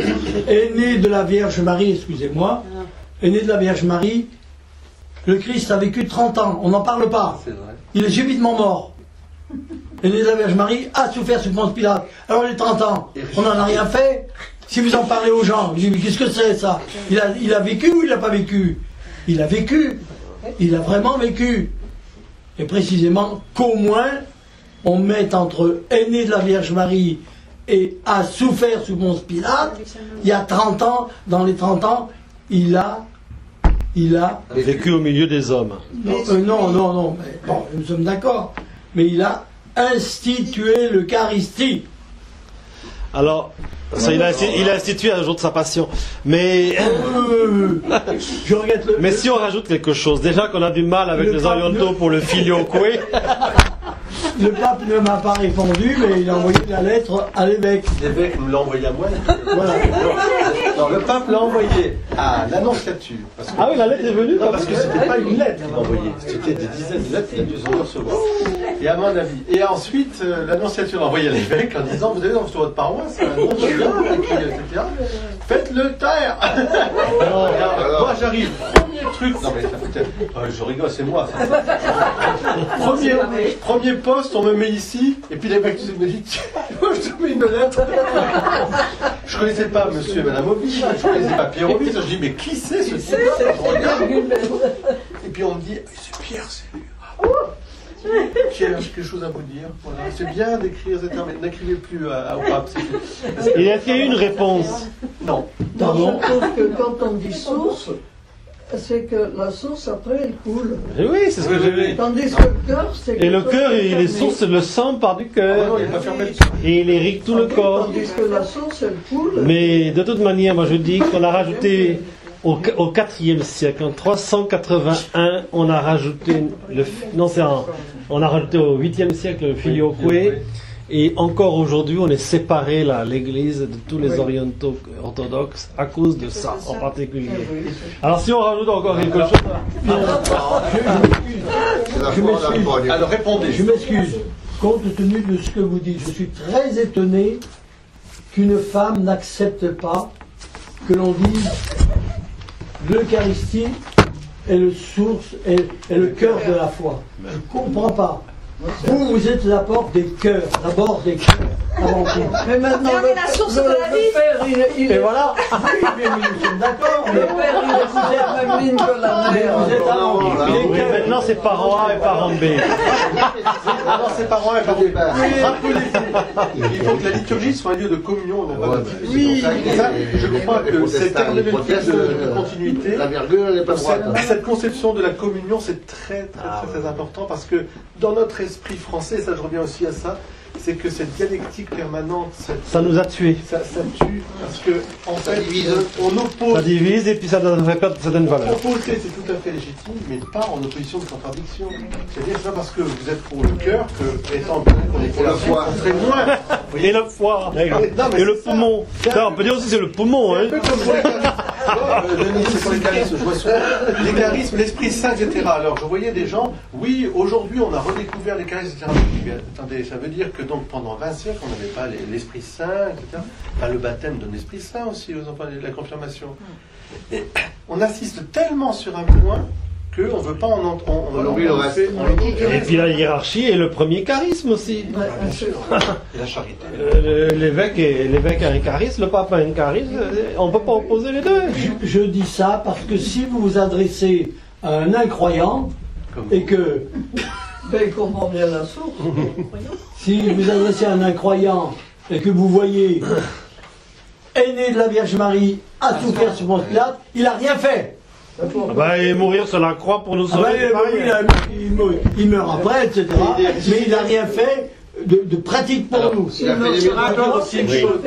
aîné de la Vierge Marie, excusez-moi, aîné de la Vierge Marie, le Christ a vécu 30 ans, on n'en parle pas. Il est subitement mort. L'aîné de la Vierge Marie a souffert sous Ponce Pilate. Alors les 30 ans, on n'en a rien fait. Si vous en parlez aux gens, je dis, mais qu'est-ce que c'est ça? Il a vécu ou il n'a pas vécu? Il a vécu. Il a vraiment vécu. Et précisément, qu'au moins, on mette entre aîné de la Vierge Marie et a souffert sous Ponce Pilate, il y a 30 ans, dans les 30 ans, il a vécu au milieu des hommes. Non, mais bon, nous sommes d'accord. Mais il a institué l'Eucharistie. Alors, ça, il a institué un jour de sa passion. Mais, je regrette mais si on rajoute quelque chose, déjà qu'on a du mal avec les orientaux pour le filioque. Le pape ne m'a pas répondu, mais il a envoyé la lettre à l'évêque. L'évêque me l'a envoyé à moi. Voilà. Non, le pape l'a envoyé à l'annonciature. Ah oui, la lettre est venue. Non, parce que c'était pas une lettre qu'il m'a envoyée, c'était des dizaines de lettres qu'il a dû recevoir. Et à mon avis. Et ensuite, l'annonciature l'a envoyé à l'évêque en disant, vous avez dans votre paroisse un nom de bien, etc. Faites-le taire. Moi j'arrive, premier truc. Non mais ça peut-être. Je rigole, c'est moi. Ça. Premier poste, on me met ici, et puis l'évêque me dit, moi je te mets une lettre. Je connaissais pas monsieur et madame Obis, je connaissais pas Pierre Obis. Je dis, mais qui c'est ce type? Et puis on me dit, c'est Pierre, c'est lui. J'ai quelque chose à vous dire. Voilà. C'est bien d'écrire ces termes, mais n'écrivez plus au pape. Il a fait une réponse. Non. Je trouve que quand on dit source, c'est que la source après elle coule. Et oui, c'est ce que j'ai vu. Tandis que le cœur, c'est. Et le cœur, il est source, le sang part du cœur. Et il irrigue tout le corps. Tandis que la source elle coule. Mais de toute manière, moi je dis qu'on a rajouté au IVe siècle, en 381, on a rajouté on a rajouté au 8e siècle le filioque. Et encore aujourd'hui, on est séparé l'Église de tous les orientaux orthodoxes à cause de ça en particulier. Alors si on rajoute encore quelque chose, je m'excuse. Alors répondez. Je m'excuse. Compte tenu de ce que vous dites, je suis très étonné qu'une femme n'accepte pas que l'on dise l'Eucharistie est le source est le cœur de la foi. Je ne comprends pas. Vous êtes la porte des cœurs, d'abord des cœurs, avant tout. Mais maintenant, on est la source de la vie. Père, il et voilà. Mais nous sommes d'accord. Le père, il est sous la même ligne que la mère. Vous êtes avant. Oui, maintenant c'est parent A et parent B. Alors c'est parents et parents. Il faut que la liturgie soit un lieu de communion. Oui, ça, je crois que cette herméneutique de continuité, La virgule, elle n'est pas droite. cette conception de la communion, c'est très important parce que dans notre esprit français, ça je reviens aussi à ça, c'est que cette dialectique permanente, Ça nous a tués. ça tue parce que en fait, divise. on oppose. Ça divise et puis ça fait perdre certaines valeurs. Opposer, c'est tout à fait légitime, mais pas en opposition de contradiction. C'est-à-dire, c'est pas parce que vous êtes pour le cœur que, étant donné qu'on est pour la foi, on serait moins. Et le foie. Et le poumon. Ça, on peut dire aussi c'est le poumon. Un peu comme pour les charismes. Denis, c'est pour les charismes, je vois souvent. Les charismes, l'Esprit Saint, etc. Alors, je voyais des gens, oui, aujourd'hui, on a redécouvert les charismes, etc. Mais attendez, ça veut dire que donc pendant 20 siècles, on n'avait pas l'Esprit Saint, etc. Enfin, le baptême de l'Esprit Saint aussi, aux enfants, la confirmation. Et on insiste tellement sur un point qu'on ne veut pas en entendre. On oublie le reste. Et puis la hiérarchie est le premier charisme aussi. Et la charité. L'évêque a un charisme, le pape a un charisme. On ne peut pas opposer les deux. Je dis ça parce que si vous vous adressez à un incroyant et que Ben, il comprend bien la source. Si vous adressez à un incroyant et que vous voyez aîné de la Vierge Marie à souffrir sur Ponce Pilate, il n'a rien fait. Et mourir sur la croix pour nous sauver. Il meurt après, etc. Mais il n'a rien fait de pratique pour nous. Il faut dire aussi une chose,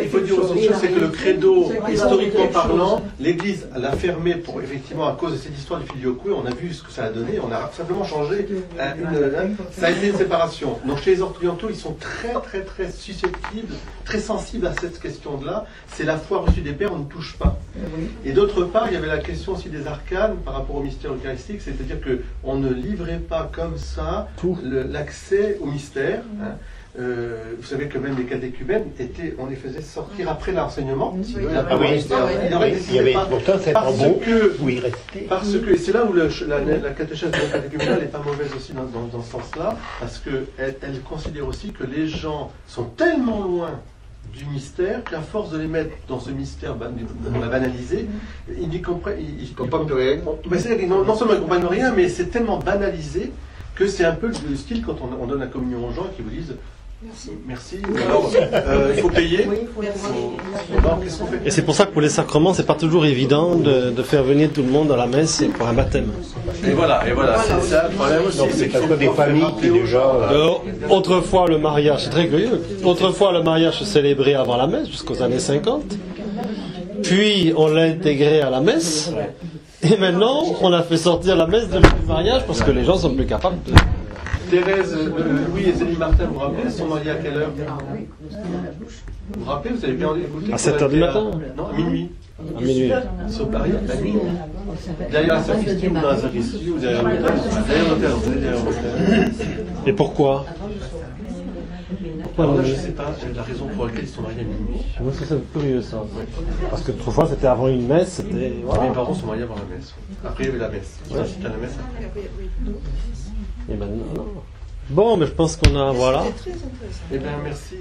c'est que le credo, historiquement parlant, l'Église l'a fermé pour, effectivement, à cause de cette histoire du filioque, on a vu ce que ça a donné, on a simplement changé, ça a été une séparation. Donc chez les orientaux, ils sont très susceptibles, très sensibles à cette question-là. C'est la foi reçue des pères, on ne touche pas. Et d'autre part, il y avait la question aussi des arcanes par rapport au mystère eucharistique, c'est-à-dire qu'on ne livrait pas comme ça l'accès au mystère. Vous savez que même les catéchumènes on les faisait sortir après l'enseignement. Il y avait pourtant cet embauche où il restait. Parce que, et c'est là où la catéchèse catéchuménale n'est pas mauvaise aussi dans ce sens-là, parce qu'elle considère aussi que les gens sont tellement loin du mystère qu'à force de les mettre dans ce mystère, on l'a banalisé, ils ne comprennent plus rien. Non seulement ils ne comprennent rien, mais c'est tellement banalisé que c'est un peu le style quand on donne la communion aux gens et qu'ils vous disent merci. Alors, il faut payer. Et c'est pour ça que pour les sacrements, c'est pas toujours évident de faire venir tout le monde à la messe pour un baptême. Et voilà, c'est ça le problème aussi. C'est parce que des familles qui déjà. Autrefois, le mariage, c'est très curieux. Autrefois, le mariage se célébrait avant la messe, jusqu'aux années 50. Puis, on l'a intégré à la messe. Et maintenant, on a fait sortir la messe du mariage parce que les gens sont plus capables de. Thérèse, Louis et Zélie Martin, vous vous rappelez, ils sont mariés à quelle heure? Vous vous rappelez, vous avez bien écouté? À 7h du matin? Non, à minuit. À minuit. Ils sont mariés à minuit. Derrière la sacristie ou dans la sacristie ou derrière l'hôtel. Derrière l'hôtel. Et pourquoi? Alors là, je ne sais pas la raison pour laquelle ils sont mariés à minuit. Moi, c'est curieux ça. Parce que autrefois, c'était avant une messe. C'était. Voilà. Mes parents sont mariés avant la messe. Après, il y avait la messe. C'était la messe. Et maintenant, non. Bon, mais je pense qu'on a. Voilà. C'était très intéressant. Eh bien, merci.